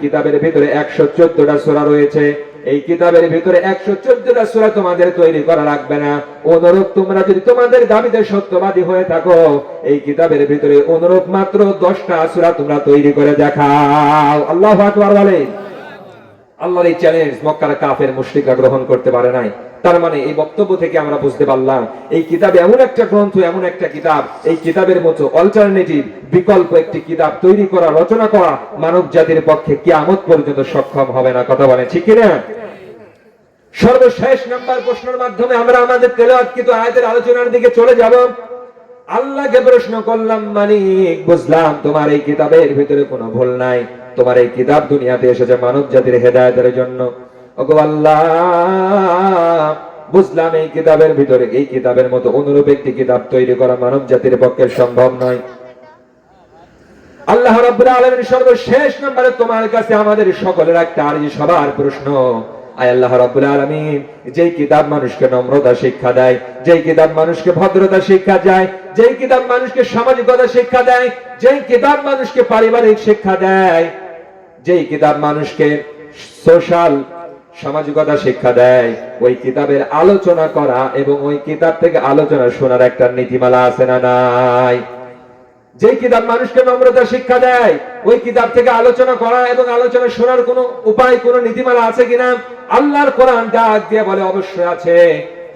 কিতাবের ভিতরে 114টা সূরা রয়েছে, এই কিতাবের ভিতরে 114টা সূরা তোমাদের তৈরি করা লাগবে না। অনুরূপ তোমরা যদি তোমাদের দাবিতে সত্যবাদী হয়ে থাকো, এই কিতাবের ভিতরে অনুরূপ মাত্র 10টা সূরা তোমরা তৈরি করে দেখাও। আল্লাহু আকবার বলেন। আল্লাহর এই চ্যালেঞ্জ মক্কার কাফের মুশরিকরা গ্রহণ করতে পারে নাই। তার মানে এই বক্তব্য থেকে আমরা বুঝতে পারলাম, এই কিতাব এমন একটা গ্রন্থ, এমন একটা কিতাব, এই কিতাবের মতো অল্টারনেটিভ বিকল্প একটি কিতাব তৈরি করা, রচনা করা মানব জাতির পক্ষে কিয়ামত পর্যন্ত সক্ষম হবে না। কথা বলেন ঠিক কিনা? সর্বশেষ নাম্বার প্রশ্নের মাধ্যমে আমরা আমাদের তেলাওয়াতকৃত আয়াতের আলোচনার দিকে চলে যাব। আল্লাহকে প্রশ্ন করলাম, মালিক, বুঝলাম তোমার এই কিতাবের ভিতরে কোনো ভুল নাই, তোমার এই কিতাব দুনিয়াতে এসেছে মানব জাতির হেদায়েতের জন্য। ওগো আল্লাহ, বুঝলাম এই কিতাবের ভিতরে, এই কিতাবের মতো অনুরূপ একটি কিতাব তৈরি করা মানব জাতির পক্ষে সম্ভব নয়। আল্লাহ রাব্বুল আলামিন সর্বশেষ নম্বরে তোমার কাছে আমাদের সকলের একটা আরজি, সবার প্রশ্ন, আয় আল্লাহ রাব্বুল আলামিন, যেই কিতাব মানুষকে নম্রতা শিক্ষা দেয়, যেই কিতাব মানুষকে ভদ্রতা শিক্ষা দেয়, যেই কিতাব মানুষকে সামাজিকতা শিক্ষা দেয়, যেই কিতাব মানুষকে পারিবারিক শিক্ষা দেয়, যেই কিতাব মানুষকে সোশ্যাল সামাজিকতা শিক্ষা দেয়, ওই কিতাবের আলোচনা করা এবং ওই কিতাব থেকে আলোচনা শোনার একটা নীতিমালা আছে না নাই? যে কিতাব মানুষকে নম্রতা শিক্ষা দেয়, ওই কিতাব থেকে আলোচনা করা এবং আলোচনা শোনার কোনো উপায়, কোনো নীতিমালা আছে কিনা? আল্লাহর কোরআন ডাক দিয়ে বলে অবশ্যই আছে।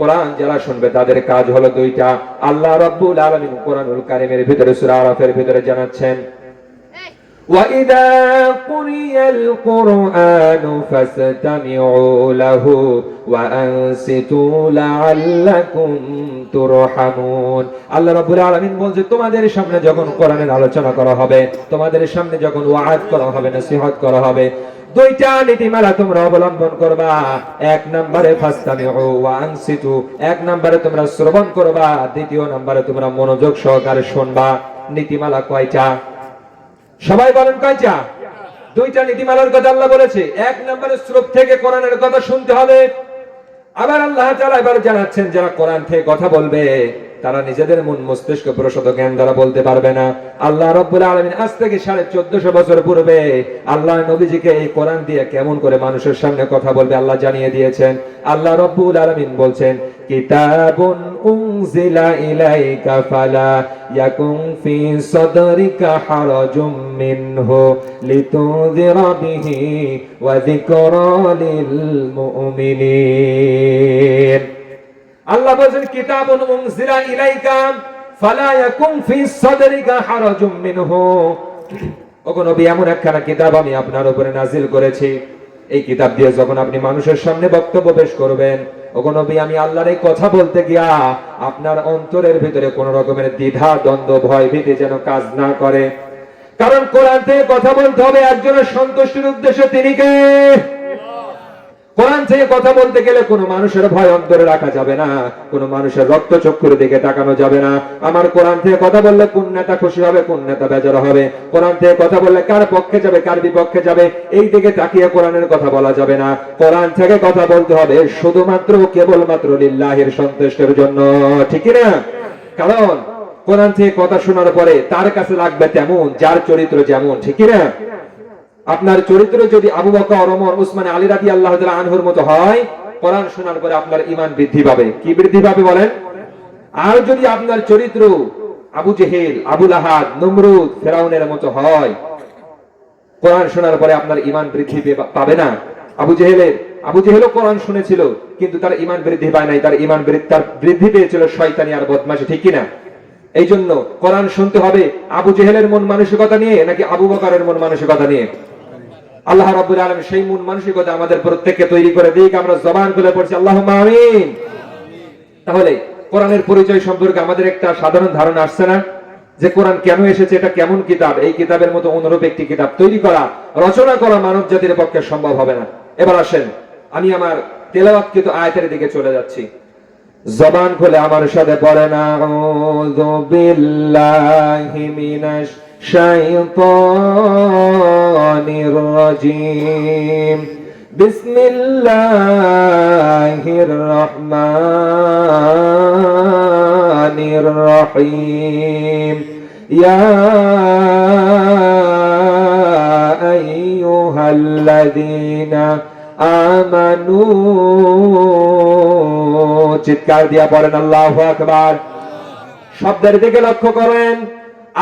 কোরআন যারা শুনবে তাদের কাজ হলো দুইটা। আল্লাহ রাব্বুল আলামিন কোরআনুল কারীমের ভিতরে সূরা আরাফের ভিতরে জানাচ্ছেন, وَإِذَا قُرِئَ الْقُرْآنُ فَاسْتَمِعُوا لَهُ وَأَنصِتُوا لَعَلَّكُمْ তুরহামুন। আল্লাহ রাব্বুল আলামিন বলছে, তোমাদের সামনে যখন কোরআনের আলোচনা করা হবে, তোমাদের সামনে যখন ওয়াজ করা হবে, নসিহত করা হবে, দুইটা নীতিমালা তোমরা অবলম্বন করবা। এক নম্বরে ফাসতামিউ ওয়া আনসিতু, এক নম্বরে তোমরা শ্রবণ করবা, দ্বিতীয় নম্বরে তোমরা মনোযোগ সহকারে শুনবা। নীতিমালা কয়টা? সবাই বলেন কয়টা? দুইটা নীতিমালার কথা আল্লাহ বলেছে। এক নম্বরে স্রোত থেকে কোরআনের কথা শুনতে হবে। আবার আল্লাহ তাআলা এবার জানাচ্ছেন যারা কোরআন থেকে কথা বলবে তারা নিজেদের মন মস্তিষ্ক প্রসূত জ্ঞান দ্বারা বলতে পারবে না। আল্লাহ রাব্বুল আলামিন আজ থেকে 1450 বছর পূর্বে আল্লাহ নবীজিকে এই কোরআন দিয়ে কেমন করে মানুষের সামনে কথা বলবে আল্লাহ জানিয়ে দিয়েছেন। আল্লাহ রাব্বুল আলামিন বলছেন, কিতাবুন উনজিলা ইলাইকা ফালা ইয়াকুন ফি সাদরিকা হারাজুম মিনহু লিতুযিরা বিহি ওয়া যিকরা লিল মুমিনিন। আল্লাহ বলেন কিতাবুন উনজিলা ইলাইকা ফালা ইয়াকুন ফি সাদরিকা হারাজুম মিনহু। ওগো নবী, এমন একখানা কিতাব আমি আপনার উপরে নাজিল করেছি, এই কিতাব দিয়ে যখন আপনি মানুষের সামনে বক্তব্য পেশ করবেন, ওগো নবী, আমি আল্লাহর এই কথা বলতে গিয়া আপনার অন্তরের ভিতরে কোন রকমের দ্বিধা দ্বন্দ্ব ভয় ভীতি যেন কাজ না করে। কারণ কোরআন থেকে কথা বলতে হবে একজনের সন্তুষ্টির উদ্দেশ্যে, তিনি কে? কোরআন থেকে কথা বলতে গেলে কোনো মানুষের ভয় অন্তরে রাখা যাবে না, কোনো মানুষের রক্তচক্ষুর দিকে তাকানো যাবে না। আমার কোরআন থেকে কথা বললে কোন নেতা খুশি হবে, কোন নেতা বেজার হবে, কোরআন থেকে কথা বললে কার পক্ষে যাবে কার বিপক্ষে যাবে, এই দিকে তাকিয়ে কোরআনের কথা বলা যাবে না। কোরআন থেকে কথা বলতে হবে শুধুমাত্র কেবলমাত্র লিল্লাহির সন্তুষ্টির জন্য, ঠিক না? কারণ কোরআন থেকে কথা শোনার পরে তার কাছে লাগবে তেমন যার চরিত্র যেমন, ঠিক না? আপনার চরিত্র যদি আবু বকর, ওমর, উসমান, আলী রাদিয়াল্লাহু তাআলা আনহুর মতো হয়, কোরআন শোনার পরে আপনার ঈমান বৃদ্ধি পাবে। কি বৃদ্ধি পাবে বলেন? আর যদি আপনার চরিত্র আবু জেহেল, আবু লাহাব, নমরুদ, ফেরাউনের মতো হয়, কোরআন শোনার পরে আপনার ঈমান বৃদ্ধি পাবে না। আবু জেহেলও কোরআন শুনেছিল কিন্তু তার ঈমান বৃদ্ধি পায় নাই, তার ঈমান বৃদ্ধি পেয়েছিল শয়তানি আর বদমাশি, ঠিক কি না? এই জন্য কোরআন শুনতে হবে আবু জেহেলের মন মানসিকতা নিয়ে নাকি আবু বকরের মন মানসিকতা নিয়ে? আল্লাহ রাব্বুল আলামিন সেই মন মানসিকতা আমাদের প্রত্যেককে তৈরি করে দিক। আমরা জবান খুলে পড়ছি আল্লাহুম্মা আমিন। তাহলে কোরআনের পরিচয় সম্পর্কে আমাদের একটা সাধারণ ধারণা আসছে না, যে কোরআন কেন এসেছে, এটা কেমন কিতাব? এই কিতাবের মতো অনুরূপ একটি কিতাব তৈরি করা, রচনা করা মানব জাতির পক্ষে সম্ভব হবে না। এবার আসেন, আমি আমার তেলাওয়াতকৃত আয়াতের দিকে চলে যাচ্ছি। জবান খুলে আমার সাথে পড়েন, আউযু বিল্লাহি মিনাশ শাইতানির রাজীম, বিসমিল্লাহির রহমানির রহিম, ইয়া আইয়ুহাল্লাযীনা আমানু। চিৎকার দিয়া পড়েন আল্লাহু আকবার। শব্দের দিকে লক্ষ্য করেন,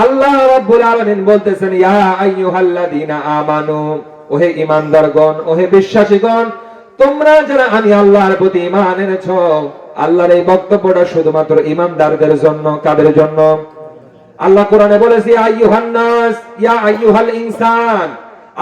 আল্লাহ রাব্বুল আলামিন বলতেছেন, ইয়া আইয়ুহাল্লাযীনা আমানু, ওহে ঈমানদারগণ, ওহে বিশ্বাসীগণ, তোমরা যারা আমি আল্লাহর প্রতি ঈমান এনেছো। আল্লাহর এই বক্তব্যটা শুধুমাত্র ঈমানদারদের জন্য। কাদের জন্য? আল্লাহ কোরআনে বলেছে, ইয়া আইয়ুহান নাস, ইয়া আইয়ুহাল ইনসান।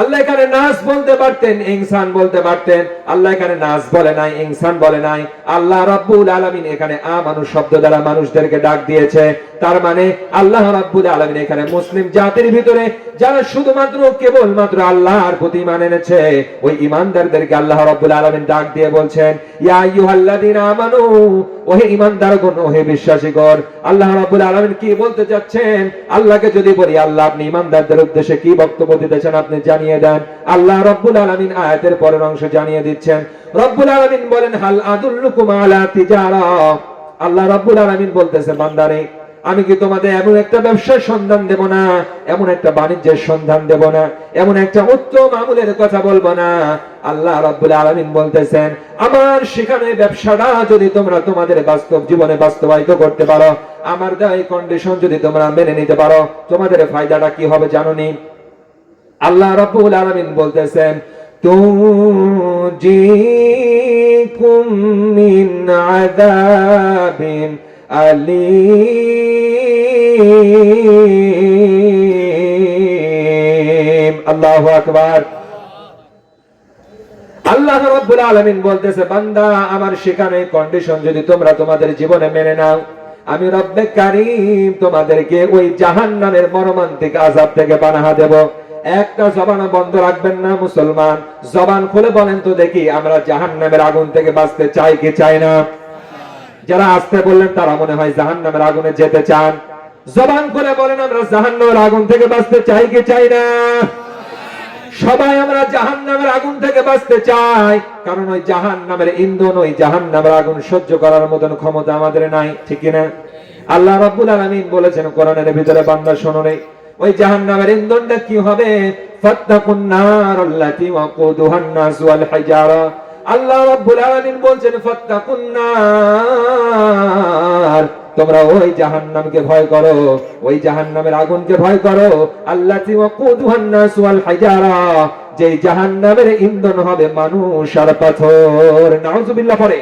আল্লাহ এখানে নাস বলতে পারতেন, ইনসান বলতে পারতেন। আল্লাহ এখানে নাস বলে নাই, ইনসান বলে নাই। আল্লাহ রাব্বুল আলামিন এখানে আমানু শব্দ দ্বারা মানুষদেরকে ডাক দিয়েছে। তার মানে আল্লাহ রাব্বুল আলামিন এখানে মুসলিম জাতির ভিতরে যারা শুধুমাত্র কেবলমাত্র আল্লাহর প্রতি ঈমান এনেছে, ওই ঈমানদারদেরকে আল্লাহ রাব্বুল আলামিন ডাক দিয়ে বলছেন, ইয়া আইয়ুহাল্লাযীনা আমানু, ওহে ঈমানদারগণ, ওহে বিশ্বাসীগণ। আল্লাহ রাব্বুল আলামিন কি বলতে চাচ্ছেন? আল্লাহকে যদি বলি, আল্লাহ আপনি ঈমানদারদের উদ্দেশ্যে কি বক্তব্য দিতেছেন আপনি জানিয়ে দেন। আল্লাহ রাব্বুল আলামিন আয়াতের পরের অংশ জানিয়ে দিচ্ছেন। রব্বুল আলামিন বলেন, হাল আদুল্লুকুম আলা তিজারা। আল্লাহ রাব্বুল আলামিন বলতেছে, বান্দারে, আমি কি তোমাদের এমন একটা ব্যবসার সন্ধান দেব না, এমন একটা বাণিজ্যের সন্ধান দেব না, এমন একটা উত্তম আমলের কথা বলবো না? আল্লাহ রাব্বুল আলামিন বলতেছেন, আমার সেখানে ব্যবসাটা যদি তোমরা তোমাদের বাস্তব জীবনে বাস্তবায়িত করতে পারো, আমার দেওয়া এই কন্ডিশন যদি তোমরা মেনে নিতে পারো, তোমাদের ফায়দাটা কি হবে জানোনি? আল্লাহ রাব্বুল আলামিন বলতেছেন, তুজিকুম মিন আযাবিন আলীম। আল্লাহু আকবার। আল্লাহ রাব্বুল আলামিন বলতেছে, বান্দা, আমার সেখানে কন্ডিশন যদি তোমরা তোমাদের জীবনে মেনে নাও, আমি রব্বে কারীম তোমাদেরকে ওই জাহান্নামের মর্মান্তিক আযাব থেকে পানাহা দেব। একটা জবান বন্ধ রাখবেন না মুসলমান। জবান খুলে বলেন তো দেখি, আমরা জাহান্নামের আগুন থেকে বাঁচতে চাই কি চাই না? যারা আসতে বললেন তারা মনে হয় জাহান্নামের আগুনে যেতে চান। জবান করে বলেন আমরা জাহান্নামের আগুন থেকে বাঁচতে চাই কি চাই না? সবাই আমরা জাহান্নামের আগুন থেকে বাঁচতে চাই, কারণ ওই জাহান্নামের ইন্ধন, ওই জাহান্নামের আগুন সহ্য করার মতন ক্ষমতা আমাদের নাই, ঠিক না? আল্লাহ রাব্বুল আলামিন বলেছেন কোরআনের ভিতরে, বান্দা শোনো রে, ওই জাহান্নামের ইন্ধনটা কি হবে? ফাত্তাকুন নারাল্লাতী ওয়াকুদুহান নাস ওয়াল হিজারা। আল্লাহ রাব্বুল আলামিন বলছেন ফাত্তাকুন নার, তোমরা ওই জাহান্নামকে ভয় করো, ওই জাহান্নামের আগুনকে ভয় করো। আল্লাতী ওয়াকুদুহান নাস ওয়াল হিজারা, যে জাহান্নামের ইন্ধন হবে মানুষ আর পাথর। নাউযুবিল্লাহ পড়ে।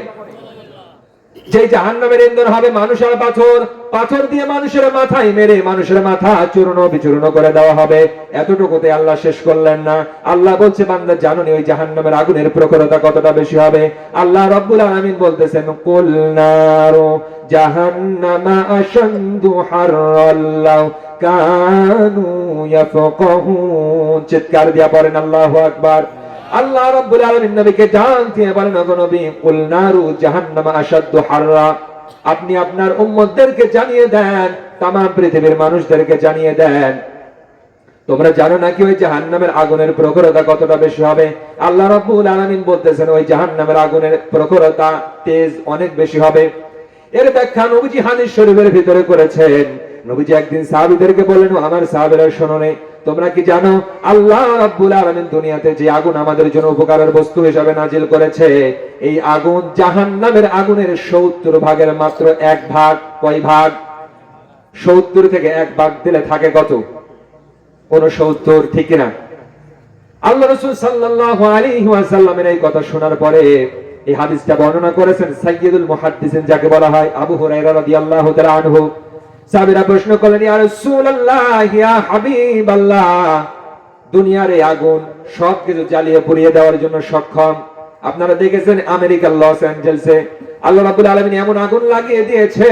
যে জাহান্নামের ইন্ধন হবে মানুষ আর পাথর, পাথর দিয়ে মানুষের মাথায় মেরে মানুষের মাথা চূর্ণ বিচূর্ণ করে দেওয়া হবে। এতটুকুতে আল্লাহ শেষ করলেন না, আল্লাহ বলছে বান্দা জানোনি ওই জাহান্নামের আগুনের প্রখরতা কতটা বেশি হবে? আল্লাহ রাব্বুল আলামিন বলতেছেন কুল নারু জাহান্নামা আশাদ্দু হাররাল লাউ কানু ইয়াফকাহুন। চিৎকার দিয়া পড়েন আল্লাহু আকবার। আল্লাহ রাব্বুল আলামিন নবীকে জান দিয়ে বলেন, ওগো নবী, কুল নারু জাহান্নামা আশাদ্দু হাররা, আপনি আপনার উম্মতদেরকে জানিয়ে দেন, তাম পৃথিবীর মানুষদেরকে জানিয়ে দেন, তোমরা জানো নাকি ওই জাহান্নামের আগুনের প্রখরতা কতটা বেশি হবে? আল্লাহ রাব্বুল আলামিন বলতেছেন ওই জাহান্নামের আগুনের প্রখরতা তেজ অনেক বেশি হবে। এর ব্যাখ্যা নবীজি হাদিস শরীফের ভিতরে করেছেন। নবীজি একদিন সাহাবীদেরকে বললেন, আমার সাহাবীরা শোনো রে, তোমরা কি জানো আল্লাহ রাব্বুল আলামিন দুনিয়াতে যে আগুন আমাদের জন্য উপকারের বস্তু হিসাবে নাজিল করেছে, এই আগুন জাহান্নামের আগুনের 70 ভাগের মাত্র 1 ভাগ। কয় ভাগ? 70 থেকে 1 ভাগ দিলে থাকে কত? 69, ঠিক না? আল্লাহ রাসূল সাল্লাল্লাহু আলাইহি ওয়াসাল্লামের এই কথা শোনার পরে এই হাদিসটা বর্ণনা করেছেন সাইয়্যিদুল মুহাদ্দিসিন যাকে বলা হয়, আবু হুরায়রা রাদিয়াল্লাহু তাআলা আনহু। সাহাবীরা প্রশ্ন করলেন, ইয়া রাসূলুল্লাহ, ইয়া হাবিবাল্লাহ, দুনিয়ার এই আগুন সবকিছু জ্বালিয়ে পুড়িয়ে দেওয়ার জন্য সক্ষম। আপনারা দেখেছেন আমেরিকার লস অ্যাঞ্জেলসে আল্লাহ রাব্বুল আলামিন এমন আগুন লাগিয়ে দিয়েছে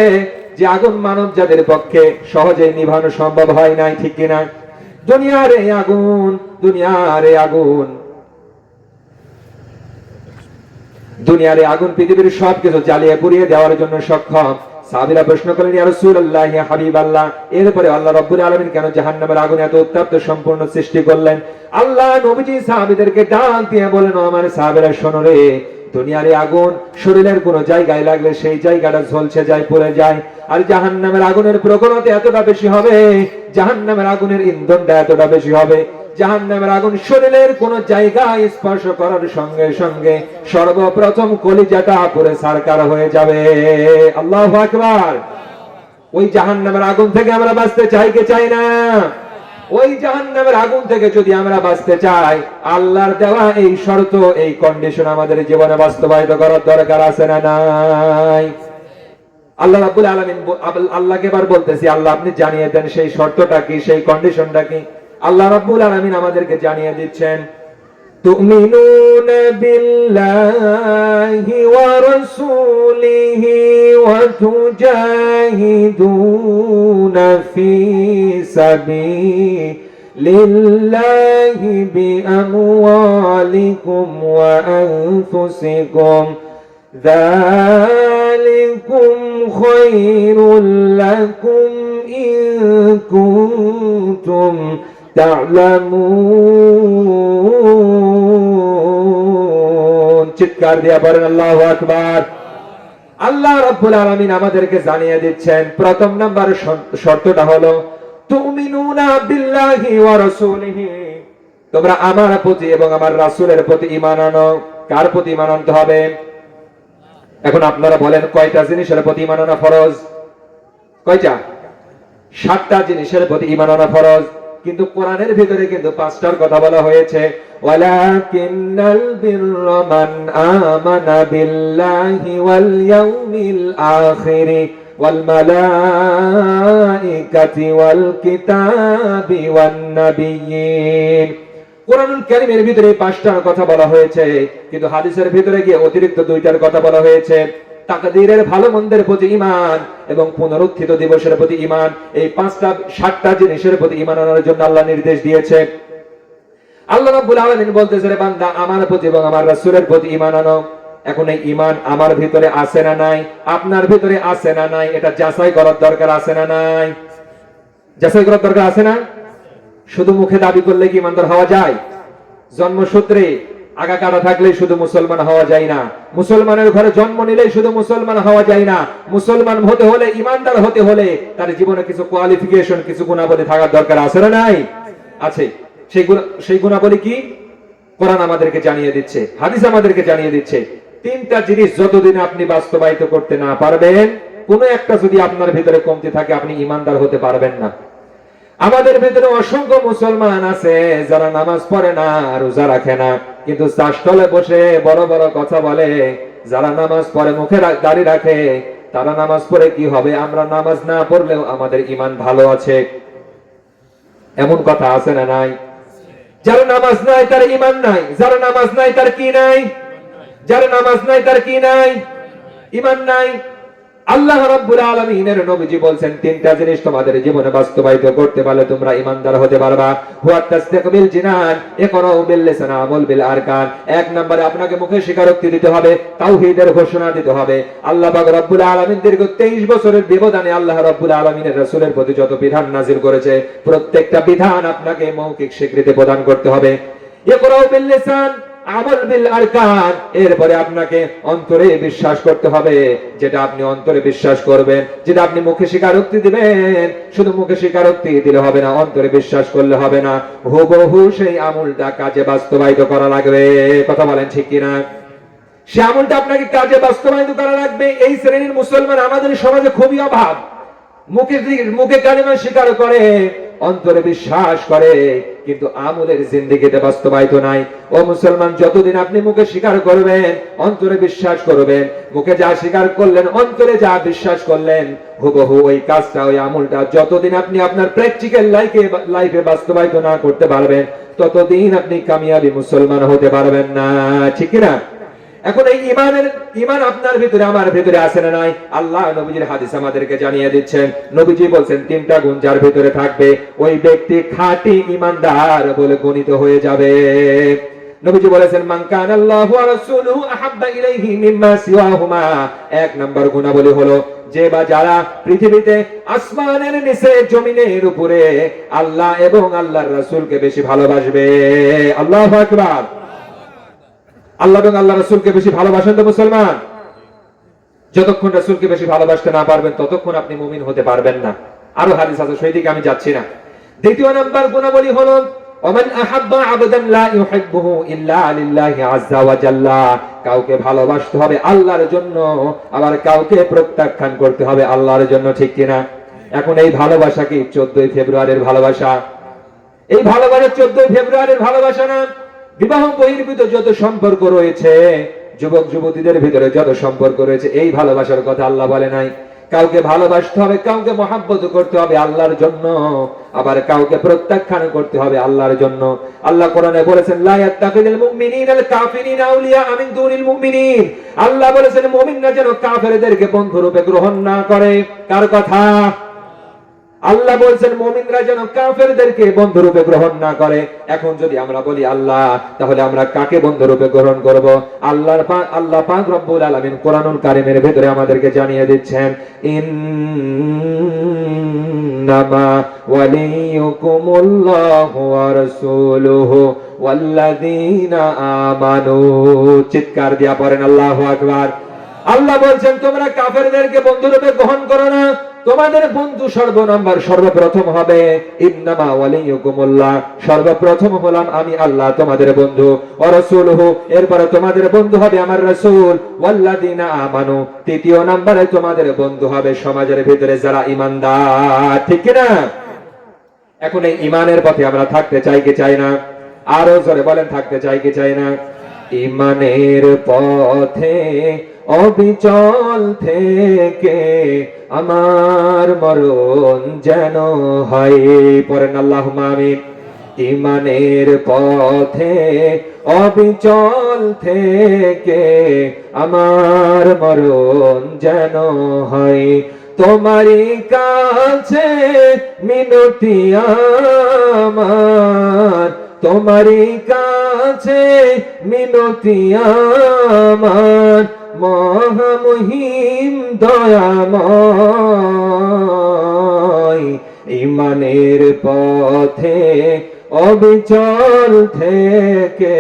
যে আগুন মানব জাতির পক্ষে সহজেই নিভানো সম্ভব হয় নাই, ঠিক কিনা? দুনিয়ার এই আগুন, দুনিয়ার এই আগুন, দুনিয়ার এই আগুন পৃথিবীর সবকিছু জ্বালিয়ে পুড়িয়ে দেওয়ার জন্য সক্ষম। সাহাবীরা প্রশ্ন করলেন, ইয়া রাসূলুল্লাহ, ইয়া হাবিবাল্লাহ, এরপরে আল্লাহ রাব্বুল আলামিন কেন জাহান্নামের আগুন এত উত্তপ্ত সম্পূর্ণ সৃষ্টি করলেন? আল্লাহ নবীজি সাহাবীদেরকে ডাক দিয়ে বলেন, আমার সাহাবীরা শোনো রে, দুনিয়ার এই আগুন শরীরের কোন জায়গায় লাগলে সেই জায়গাটা ঝলসে যায়, পুড়ে যায়। আর জাহান্নামের আগুনের প্রখরতা এতটা বেশি হবে, জাহান্নামের আগুনের ইন্ধনটা এতটা বেশি হবে, জাহান্নামের আগুন শরীরের কোন জায়গায় স্পর্শ করার সঙ্গে সঙ্গে সর্বপ্রথম কলিজাটা পুড়ে ছারখার হয়ে যাবে। আল্লাহু আকবার। ওই জাহান্নামের আগুন থেকে আমরা বাঁচতে চাই কি চাই না? ওই জাহান্নামের আগুন থেকে যদি আমরা বাঁচতে চাই, আল্লাহর দেওয়া এই শর্ত, এই কন্ডিশন আমাদের জীবনে বাস্তবায়িত করার দরকার আছে না নাই? আল্লাহ রাব্বুল আলামিন, আল্লাহকে এবার বলতেছি, আল্লাহ আপনি জানিয়ে দেন সেই শর্তটা কি, সেই কন্ডিশনটা কি? আল্লাহ রাব্বুল আলামিন আমাদেরকে জানিয়ে দিচ্ছেন, তুমিনুনা বিল্লাহি ওয়া রাসূলিহি ওয়া তুজাহিদুনা ফি সাবিলিল্লাহি বিআমওয়ালিকুম ওয়া আনফুসিকুম যালিকুম খায়রুল লাকুম ইন কুনতুম তা'লামুন। চিৎকার দিয়ে বলেন আল্লাহু আকবার। আল্লাহ রাব্বুল আলামিন আমাদেরকে জানিয়ে দিচ্ছেন প্রথম নাম্বার শর্তটা হলো তুমিনুনা বিল্লাহি ওয়া রাসূলিহি, তোমরা আমার প্রতি এবং আমার রাসূলের প্রতি ঈমান আনো। কার প্রতি ঈমান আনতে হবে? এখন আপনারা বলেন কয়টা জিনিসের প্রতি ঈমান আনা ফরজ? কয়টা? 7টা জিনিসের প্রতি ঈমান আনা ফরজ, কিন্তু কোরআনের ভিতরে কিন্তু 5টার কথা বলা হয়েছে। ওয়ালাকিন্নাল বিররা মান আমানা বিল্লাহি ওয়াল ইয়াউমিল আখির ওয়াল মালাইকাতি ওয়াল কিতাবি ওয়ান নাবিয়্যিন। কোরআনুল কারীমের ভিতরে 5টার কথা বলা হয়েছে, কিন্তু হাদিসের ভিতরে গিয়ে অতিরিক্ত 2টার কথা বলা হয়েছে। তাকদীরের ভালো মন্দের প্রতি ঈমান এবং পুনরুত্থিত দিবসের প্রতি ঈমান, এই 7টা জিনিসের প্রতি ঈমান আনার জন্য আল্লাহ নির্দেশ দিয়েছে। আল্লাহ রাব্বুল আলামিন বলতেছে, রে বান্দা, আমার প্রতি এবং আমার রাসূলের প্রতি ঈমান আনো। এখন এই ঈমান আমার ভিতরে আছে না নাই? আপনার ভিতরে আছে না নাই? এটা যাচাই করার দরকার আছে না নাই? যাচাই করার দরকার আছে না? শুধু মুখে দাবি করলে কি ইমানদার হওয়া যায়? জন্মসূত্রে আগা কাটা থাকলে শুধু মুসলমান হওয়া যায় না। মুসলমানের ঘরে জন্ম নিলে শুধু মুসলমান হওয়া যায় না। মুসলমান হতে হলে, ইমানদার হতে হলে তার জীবনে কিছু কোয়ালিফিকেশন, কিছু গুণাবলী থাকার দরকার আছে না নাই? আছে। সেই গুণাবলী কি? কোরআন আমাদেরকে জানিয়ে দিচ্ছে, হাদিস আমাদেরকে জানিয়ে দিচ্ছে। তিনটা জিনিস যতদিন আপনি বাস্তবায়িত করতে না পারবেন, কোন একটা যদি আপনার ভিতরে কমতি থাকে, আপনি ইমানদার হতে পারবেন না। আমাদের ভিতরে অসংখ্য মুসলমান আছে যারা নামাজ পড়ে না, রোজা রাখে না, কিন্তু চাষতলে বসে বড় বড় কথা বলে। যারা নামাজ পড়ে, মুখে দাড়ি রাখে, তারা নামাজ পড়ে কি হবে? আমরা নামাজ না পড়লেও আমাদের ঈমান ভালো আছে, এমন কথা আছে না নাই? যার নামাজ নাই তার ঈমান নাই, যার নামাজ নাই তার কি নাই? যার নামাজ নাই তার কি নাই? ঈমান নাই। আল্লাহ রাব্বুল আলামিনের নবীজি বলছেন, তিনটা জিনিস তোমাদের জীবনে বাস্তবায়িত করতে পারলে তোমরা ঈমানদার হতে পারবা। হুয়া তাসদিকুল জিনান, ইকরাউ বিল লিসান আমল বিল আরকান। এক নম্বরে আপনাকে মুখে স্বীকারোক্তি দিতে হবে, তাওহীদের ঘোষণা দিতে হবে। আল্লাহ পাক রব্বুল আলামিন দীর্ঘ 23 বছরের ব্যবধানে আল্লাহ রাব্বুল আলামিনের রাসূলের প্রতি যত বিধান নাযিল করেছে, প্রত্যেকটা বিধান আপনাকে মৌখিক স্বীকৃতি প্রদান করতে হবে। ইকরাউ বিল লিসান আমল বিল আরকান, এরপরে আপনাকে অন্তরে বিশ্বাস করতে হবে। যেটা আপনি অন্তরে বিশ্বাস করবেন, যেটা আপনি মুখে স্বীকারোক্তি দিবেন, শুধু মুখে স্বীকারোক্তি দিলে হবে না, অন্তরে বিশ্বাস করলে হবে না। হুবহু সেই আমলটা কাজে বাস্তবায়িত করা লাগবে। কথা বলেন ঠিক কিনা? সে আমলটা আপনাকে কাজে বাস্তবায়িত করা লাগবে। এই শ্রেণীর মুসলমান আমাদের সমাজে খুবই অভাব। মুখে কালেমা স্বীকার করে, অন্তরে বিশ্বাস করে, কিন্তু আমলের জিন্দেগিতে বাস্তবায়িত নাই। ও মুসলমান, যতদিন আপনি মুখে স্বীকার করবেন, অন্তরে বিশ্বাস করবেন, মুখে যা স্বীকার করলেন, অন্তরে যা বিশ্বাস করলেন, হুবহু ওই কাজটা, ওই আমলটা যতদিন আপনি আপনার প্র্যাকটিক্যাল লাইফে বাস্তবায়িত না করতে পারবেন, ততদিন আপনি কামিয়াবি মুসলমান হতে পারবেন না। ঠিক না? এখন এই ঈমান আপনার ভিতরে, আমার ভিতরে আছে না নাই? আল্লাহ নবীজির হাদিস আমাদেরকে জানিয়ে দিচ্ছেন। নবীজি বলছেন, তিনটা গুণ যার ভিতরে থাকবে, ওই ব্যক্তি খাঁটি ঈমানদার বলে গণিত হয়ে যাবে। নবীজি বলেছেন, মান কানা আল্লাহু ওয়া রাসূলুহু আহাব্বা ইলাইহি মিম্মা সিওয়াহুমা। এক নাম্বার গুণাবলী হলো, যে বা যারা পৃথিবীতে আসমানের নিচে জমিনের উপরে আল্লাহ এবং আল্লাহর রাসূলকে বেশি ভালোবাসবে। আল্লাহু আকবার। আল্লাহ এবং আল্লাহ রাসূলকে বেশি ভালোবাসেন তো মুসলমান? যতক্ষণ রাসূলকে বেশি ভালোবাসতে না পারবেন, ততক্ষণ আপনি মুমিন হতে পারবেন না। আরো হাদিস আছে, সেই দিকে আমি যাচ্ছি না। দ্বিতীয় নাম্বার গুণাবলী হলো, ওমান আহাব্বা আবদান লা ইউহিব্বুহু ইল্লা লিল্লাহি আযজা ওয়া জাল্লা। কাউকে ভালোবাসতে হবে আল্লাহর জন্য, আবার কাউকে প্রত্যাখ্যান করতে হবে আল্লাহর জন্য। ঠিক কিনা? এখন এই ভালোবাসা কি 14 ফেব্রুয়ারির ভালোবাসা? এই ভালোবাসা 14 ফেব্রুয়ারির ভালোবাসা না। বিবাহ বহির্ভূত যত সম্পর্ক রয়েছে, যুবক যুবতীদের ভিতরে যত সম্পর্ক রয়েছে, এই ভালোবাসার কথা আল্লাহ বলে নাই। কাউকে ভালোবাসতে হবে, কাউকে মহাব্বত করতে হবে আল্লাহর জন্য, আবার কাউকে প্রত্যাখ্যান করতে হবে আল্লাহর জন্য। আল্লাহ কোরআনে বলেছেন, লা ইয়াত্তাখিযুল মুমিনুনাল কাফিরিনা আউলিয়া মিন দুনিল মুমিনিন। আল্লাহ বলেছেন, মুমিনরা যেন কাফেরদেরকে বন্ধু রূপে গ্রহণ না করে। কার কথা? আল্লাহ বলছেন, মুমিনরা যেন কাফেরদেরকে বন্ধুরূপে গ্রহণ না করে। এখন যদি আমরা বলি আল্লাহ, তাহলে আমরা কাকে বন্ধুরূপে গ্রহণ করব? আল্লাহ পাক রব্বুল আলামিন কোরআনুল কারীমের ভিতরে আমাদেরকে জানিয়ে দিচ্ছেন, ইন্নামা ওয়ালিয়ুকুমুল্লাহু ওয়া রাসূলুহু ওয়াল্লাযীনা আমানু। চিৎকার দিয়া পড়েন আল্লাহু আকবার। আল্লাহ বলছেন, তোমরা কাফেরদেরকে বন্ধুরূপে গ্রহণ করো না, তোমাদের বন্ধু সর্বপ্রথম হবে ইন্নামা ওয়ালিয়ুকুমুল্লাহ, সর্বপ্রথম হলাম আমি আল্লাহ তোমাদের বন্ধু, ওয়া রাসূলুহু, এরপরে তোমাদের বন্ধু হবে আমার রাসূল, ওয়াল্লাযীনা আমানু, তৃতীয় নম্বরে তোমাদের বন্ধু হবে সমাজের ভিতরে যারা ঈমানদার। ঠিক কি না? এখন এই ঈমানের পথে আমরা থাকতে চাই কি চাই না? আরো জোরে বলেন, থাকতে চাই কি চাই না? ঈমানের পথে অবিচল থেকে আমার মরণ যেন হয়। পড়েন আল্লাহুম্মা আমিন। ঈমানের পথে অবিচল থেকে আমার মরণ যেন হয়। তোমারই কাছে মিনতি আমার, তোমারই কাছে মিনতি আমার, মহামহিম দয়াময়, ইমানের পথে অবিচল থেকে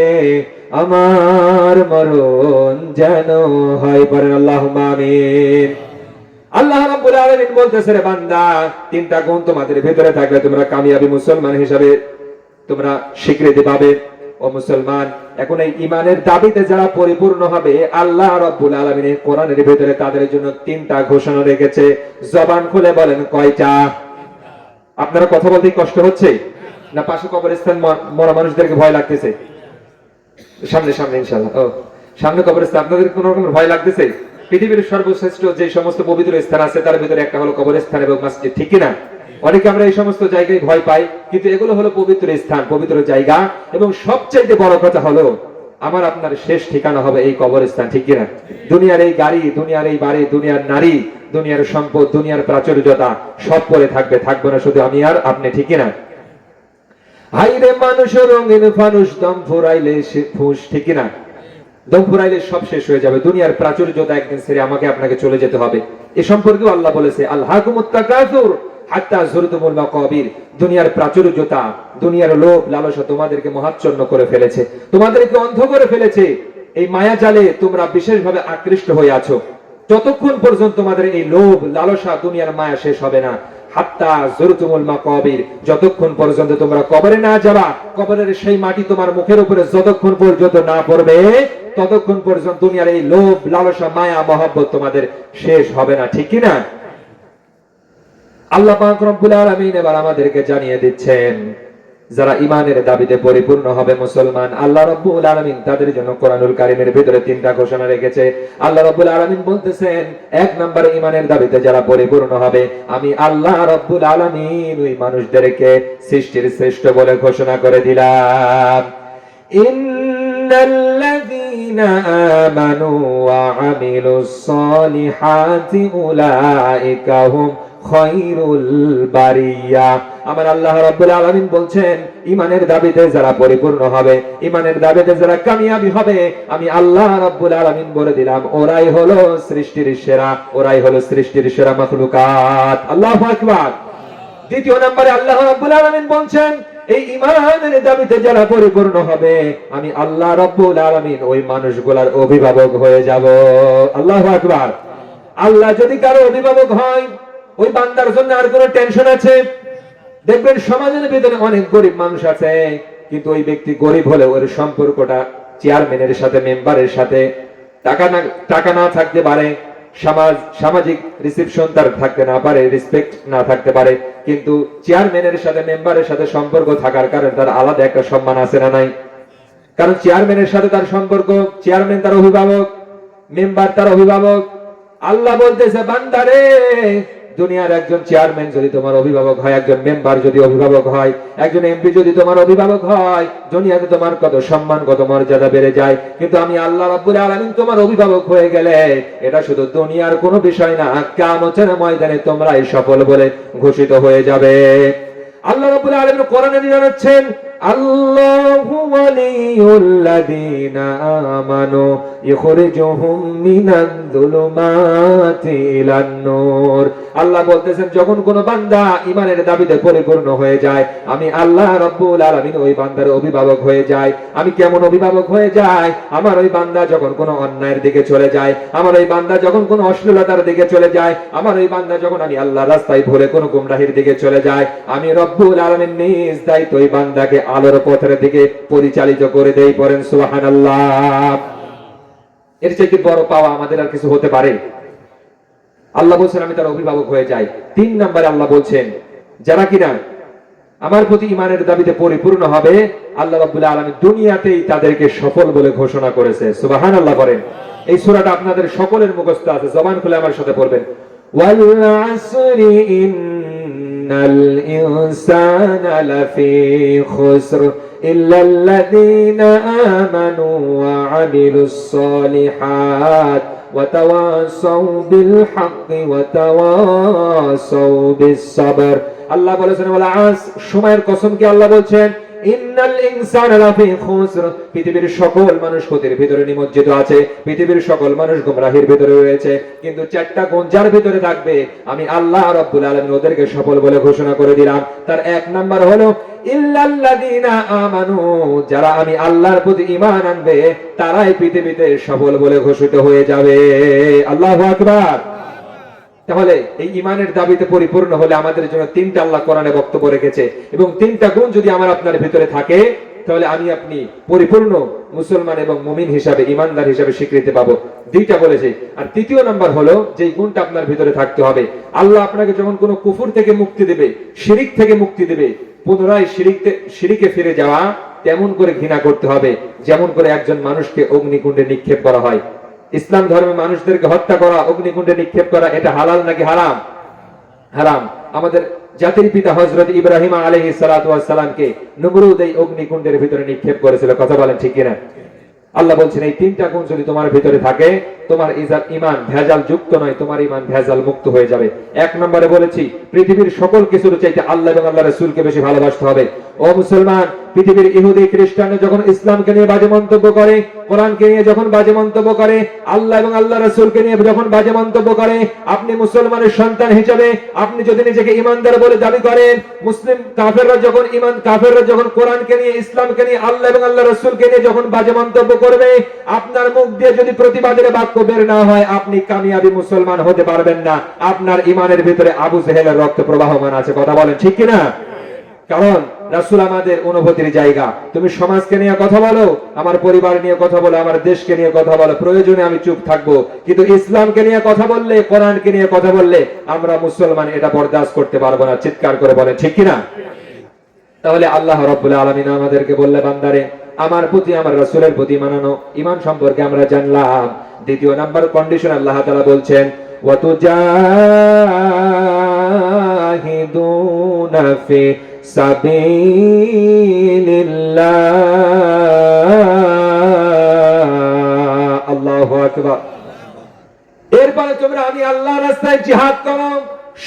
আমার মরণ যেন হয়। পড়েন আল্লাহুম্মা আমিন। আল্লাহ রাব্বুল আলামিন বলতেছে, রে বান্দা, তিনটা গুণ তোমাদের ভিতরে থাকলে তোমরা কামিয়াবি মুসলমান হিসাবে তোমরা স্বীকৃতি পাবে। ও মুসলমান, এখন এই ইমানের দাবিতে যারা পরিপূর্ণ হবে, আল্লাহ রাব্বুল আলামিন কোরআনের ভিতরে তাদের জন্য তিনটা ঘোষণা রেখেছে। জবান খুলে বলেন কয়টা? আপনারা কথা বলতে কষ্ট হচ্ছে না পাশে কবরস্থান মরা মানুষদেরকে ভয় লাগতেছে? সামনে সামনে ইনশাআল্লাহ। ও সামনে কবরস্থান, আপনাদের কোন রকম ভয় লাগতেছে? পৃথিবীর সর্বশ্রেষ্ঠ যে সমস্ত পবিত্র স্থান আছে তার ভিতরে একটা হলো কবরস্থান এবং মসজিদ, ঠিক কি না? অনেকে আমরা এই সমস্ত জায়গায় ভয় পাই, কিন্তু এগুলো হলো পবিত্র স্থান, পবিত্র জায়গা। এবং সবচেয়ে বড় কথা হলো আমার আপনার শেষ ঠিকানা হবে এই কবরস্থান, ঠিক কি না? দুনিয়ার এই গাড়ি, দুনিয়ার এই বাড়ি, দুনিয়ার নারী, দুনিয়ার সম্পদ, দুনিয়ার প্রাচুর্যতা সব পরে থাকবে, থাকবো না শুধু আমি আর আপনি, ঠিক কি না? হাইরে মানুষ রঙিন ফানুষ, দম ফুরাইলে ফুস, ঠিক কি না? দম ফুরাইলে সব শেষ হয়ে যাবে। দুনিয়ার প্রাচুর্যতা একদিন ছেড়ে আমাকে আপনাকে চলে যেতে হবে। এ সম্পর্কেও আল্লাহ বলেছে, আলহাকুমুত তাকাসুর হাত্তা যুরতুমুল মাকাবির। দুনিয়ার প্রাচুর্যতা, দুনিয়ার লোভ লালসা তোমাদেরকে মহাচ্ছন্ন করে ফেলেছে, তোমাদেরকে অন্ধ করে ফেলেছে। এই মায়া জালে তোমরা বিশেষভাবে আকৃষ্ট হয়ে আছো। যতক্ষণ পর্যন্ত তোমাদের এই লোভ লালসা দুনিয়ার মায়া শেষ হবে না, হাত্তা যুরতুমুল মাকাবির, যতক্ষণ পর্যন্ত তোমরা কবরে না যাবা, কবরের সেই মাটি তোমার মুখের উপরে যতক্ষণ পর্যন্ত না পড়বে, ততক্ষণ পর্যন্ত দুনিয়ার এই লোভ লালসা মায়া মহব্বত তোমাদের শেষ হবে না, ঠিক কি না? আল্লাহ পাক রব্বুল আলামিন এবার আমাদেরকে জানিয়ে দিচ্ছেন, যারা ইমানের দাবিতে পরিপূর্ণ হবে মুসলমান, আল্লাহ রাব্বুল আলামিন তাদের জন্য কোরআনুল কারীমের ভিতরে তিনটা ঘোষণা রেখেছে। আল্লাহ রাব্বুল আলামিন বলতেছেন, এক নম্বরে ইমানের দাবিতে যারা পরিপূর্ণ হবে, আমি আল্লাহ রাব্বুল আলামিন ওই মানুষদেরকে সৃষ্টির শ্রেষ্ঠ বলে ঘোষণা করে দিলাম। ইন্নাল্লাযীনা আমানু ওয়া আমিলুস সালিহাতি উলাইকা হুম খায়রুল বারিয়া। আমার আল্লাহ রাব্বুল আলামিন বলছেন, ইমানের দাবিতে যারা পরিপূর্ণ হবে, ইমানের দাবিতে যারা কামিয়াবি হবে, আমি আল্লাহ রাব্বুল আলামিন বলে দিলাম ওরাই হলো সৃষ্টির সেরা, ওরাই হলো সৃষ্টির সেরা মাখলুকাত। আল্লাহু আকবার। দ্বিতীয় নম্বরে আল্লাহ রাব্বুল আলামিন বলছেন, এই ইমানের দাবিতে যারা পরিপূর্ণ হবে, আমি আল্লাহ রাব্বুল আলামিন ওই মানুষগুলার অভিভাবক হয়ে যাব। আল্লাহু আকবার। আল্লাহ যদি কারো অভিভাবক হয়, ওই বান্দার জন্য আর কোনো টেনশন আছে? দেখবেন সমাজের ভিতরে অনেক গরিব মানুষ আছে, কিন্তু ওই ব্যক্তি গরিব হলে ওর সম্পর্কটা চেয়ারম্যানের সাথে, মেম্বারের সাথে টাকা না থাকতে পারে, সামাজিক রিসেপশন তার থাকতে না পারে, রেসপেক্ট না থাকতে পারে, কিন্তু চেয়ারম্যানের সাথে, মেম্বারের সাথে সম্পর্ক থাকার কারণে তার আলাদা একটা সম্মান আছে না নাই? কারণ চেয়ারম্যানের সাথে তার সম্পর্ক, চেয়ারম্যান তার অভিভাবক, মেম্বার তার অভিভাবক। আল্লাহ বলতেছে, বান্দারে, দুনিয়ার একজন চেয়ারম্যান যদি তোমার অভিভাবক হয়, একজন মেম্বার যদি অভিভাবক হয়, একজন এমপি যদি তোমার অভিভাবক হয়, দুনিয়াতে তোমার কত সম্মান, কত মর্যাদা বেড়ে যায়। কিন্তু আমি আল্লাহ রাব্বুল আলামিন তোমার অভিভাবক হয়ে গেলে, এটা শুধু দুনিয়ার কোনো বিষয় না, কিয়ামতের ময়দানে তোমরাই সফল বলে ঘোষিত হয়ে যাবে। আল্লাহ রাব্বুল আলামিন কোরআনে জানাচ্ছেন, আল্লাহু ওয়ালিয়ুল্লাযীনা আমানু ইখরিজুহুম মিনাদ যুলুমাতি ইলান নূর। আল্লাহ বলতেছেন, যখন কোন বান্দা ইমানের দাবিতে পরিপূর্ণ হয়ে যায়, আমি আল্লাহ রাব্বুল আলামিন ওই বান্দার অভিভাবক হয়ে যায়। আমি কেমন অভিভাবক হয়ে যায়? আমার ওই বান্দা যখন কোন অন্যায়ের দিকে চলে যায়, আমার ওই বান্দা যখন কোন অশ্লীলতার দিকে চলে যায়, আমার ওই বান্দা যখন আমি আল্লাহর রাস্তায় ভুলে কোন গুমরাহির দিকে চলে যায়, আমি রব্বুল আলামিন নিজ দায়িত্ব ওই বান্দাকে আলোর পথের দিকে পরিচালিত করে দেই। পড়েন সুবহানাল্লাহ। এর চেয়ে বড় পাওয়া আমাদের আর কিছু হতে পারে? আল্লাহ বলছেন আমি তার অভিভাবক হয়ে যাই। তিন নম্বরে আল্লাহ বলছেন, যারা কিনা আমার প্রতি ইমানের দাবিতে পরিপূর্ণ হবে, আল্লাহ রাব্বুল আলামিন দুনিয়াতেই তাদেরকে সফল বলে ঘোষণা করেছে। সুবহানাল্লাহ করেন। এই সূরাটা আপনাদের সকলের মুখস্থ আছে, জবান খুলে আমার সাথে পড়বেন। ওয়াল আসরি ইন্নাল ইনসানা লাফি খুসর ইল্লাল্লাযীনা আমানু ওয়া আমিলুস সালিহাত ওয়া তাওয়াসাউ বিল হাক্কি ওয়া তাওয়াসাউ বিস সাবর। আল্লাহ বলেছেন, ওয়াল আস, সময়ের কসম কি আল্লাহ বলছেন, ইন্নাল ইনসানা লাফি খুসর, পৃথিবীর সকল মানুষ ক্ষতির ভিতরে নিমজ্জিত আছে, পৃথিবীর সকল মানুষ গোমরাহির ভিতরে রয়েছে। কিন্তু চারটা গুণ যার ভিতরে থাকবে আমি আল্লাহ রাব্বুল আলামিন ওদেরকে সফল বলে ঘোষণা করে দিলাম। তার এক নাম্বার হলো ইল্লাল্লাযীনা আমানু, যারা আমি আল্লাহর প্রতি ঈমান আনবে তারাই পৃথিবীতে সফল বলে ঘোষিত হয়ে যাবে। আল্লাহু আকবার। তাহলে এই ঈমানের দাবিতে পরিপূর্ণ হলে আমাদের জন্য তিনটা আল্লাহ কোরআনে বক্তব্য রেখেছে, এবং তিনটা গুণ যদি আমার আপনার ভিতরে থাকে তাহলে আমি আপনি পরিপূর্ণ মুসলমান এবং মুমিন হিসাবে, ঈমানদার হিসাবে স্বীকৃতি পাবো। দুইটা বলেছে। আর তৃতীয় নাম্বার হলো যে গুণটা আপনার ভিতরে থাকতে হবে, আল্লাহ আপনাকে যখন কোনো কুফর থেকে মুক্তি দেবে, শিরিক থেকে মুক্তি দেবে, পুনরায় শিরিকে ফিরে যাওয়া তেমন করে ঘৃণা করতে হবে যেমন করে একজন মানুষকে অগ্নিকুণ্ডে নিক্ষেপ করা হয়। ইসলাম ধর্মে মানুষদেরকে হত্যা করা, অগ্নিকুণ্ডে নিক্ষেপ করা, এটা হালাল নাকি হারাম? হারাম। আমাদের জাতির পিতা হযরত ইব্রাহিম আলাইহিস সালাতু ওয়াস সালামকে নমরুদ এই অগ্নিকুণ্ডের ভিতরে নিক্ষেপ করেছিল। কথা বলেন ঠিক কিনা? আল্লাহ বলছেন এই তিনটা গুণ যদি তোমার ভিতরে থাকে তোমার ঈমান ভেজাল যুক্ত নয়, তোমার ঈমান ভেজাল মুক্ত হয়ে যাবে। এক নম্বরে বলেছি পৃথিবীর সকল কিছুর চাইতে আল্লাহ এবং আল্লাহর রাসূলকে বেশি ভালোবাসতে হবে। ও মুসলমান, পৃথিবীর ইহুদি খ্রিস্টানরা যখন ইসলামকে নিয়ে বাজে মন্তব্য করে, কোরআনকে নিয়ে যখন বাজে মন্তব্য করে, আল্লাহ এবং আল্লাহর রাসূলকে নিয়ে যখন বাজে মন্তব্য করে, আপনি মুসলমানের সন্তান হিসেবে আপনি যদি নিজেকে ঈমানদার বলে দাবি করেন, মুসলিম কাফেররা যখন কোরআনকে নিয়ে, ইসলামকে নিয়ে, আল্লাহ এবং আল্লাহর রাসূলকে নিয়ে যখন বাজে মন্তব্য করবে, আপনার মুখ দিয়ে যদি প্রতিবাদের বাক্য বের না হয় আপনি কামিয়াবি মুসলমান হতে পারবেন না। আপনার ঈমানের ভিতরে আবু জেহেলের রক্ত প্রবাহমান আছে। কথা বলেন ঠিক কিনা? কারণ রাসূল আমাদের অনুভূতির জায়গা। তুমি সমাজকে নিয়ে কথা বলো, আমার পরিবার নিয়ে কথা বলো, আমার দেশকে নিয়ে কথা বলো, প্রয়োজনে আমি চুপ থাকবো, কিন্তু ইসলামকে নিয়ে কথা বললে, কোরআনকে নিয়ে কথা বললে আমরা মুসলমান এটা বরদাস্ত করতে পারবো না। চিৎকার করে বলেন ঠিক কিনা? তাহলে আল্লাহ রাব্বুল আলামিন আমাদেরকে বললে, বান্দারে আমার প্রতি, আমার রাসূলের প্রতি মানানো ঈমান সম্পর্কে আমরা জানলাম। দ্বিতীয় নাম্বার কন্ডিশন আল্লাহ তাআলা বলছেন ওয়া তুজাহিদুনা ফি সাবিলিল্লাহ। আল্লাহু আকবার। এরপরে তোমরা আমি আল্লাহর রাস্তায় জিহাদ করো,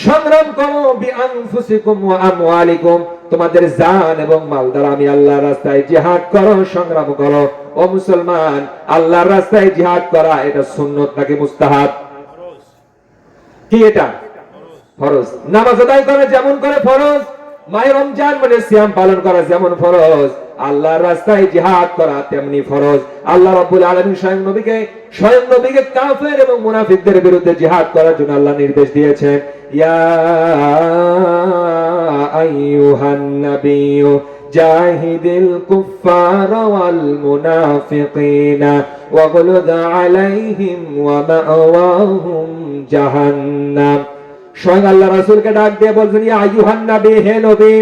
সংগ্রাম করো, বিআনফুসিকুম ওয়া আমওয়ালিকুম, তোমাদের জান এবং মাল দ্বারা আমি আল্লাহর রাস্তায় জিহাদ করো, সংগ্রাম করো। ও মুসলমান, আল্লাহর রাস্তায় জিহাদ করা এটা সুন্নত নাকি মুস্তাহাব? কি এটা? ফরজ। নামাজ আদায় করা যেমন করে ফরজ, মাহে রমজান মানে সিয়াম পালন করা যেমন ফরজ, আল্লাহর রাস্তায় জিহাদ করা তেমনি ফরজ। আল্লাহ রাব্বুল আলামিন স্বয়ং নবীকে কাফের এবং মুনাফিকদের বিরুদ্ধে জিহাদ করার জন্য আল্লাহ নির্দেশ দিয়েছেন, ইয়া আইয়ুহান নাবিয়্যু জাহিদিল কুফফার ওয়াল মুনাফিকিনা ওয়াগলুদ আলাইহিম ওয়া মা'ওয়াহুম জাহান্নাম। স্বয়ং আল্লাহ রাসূলকে ডাক দিয়ে বলছেন, ইয়া আইয়ুহান নবী, হে নবী,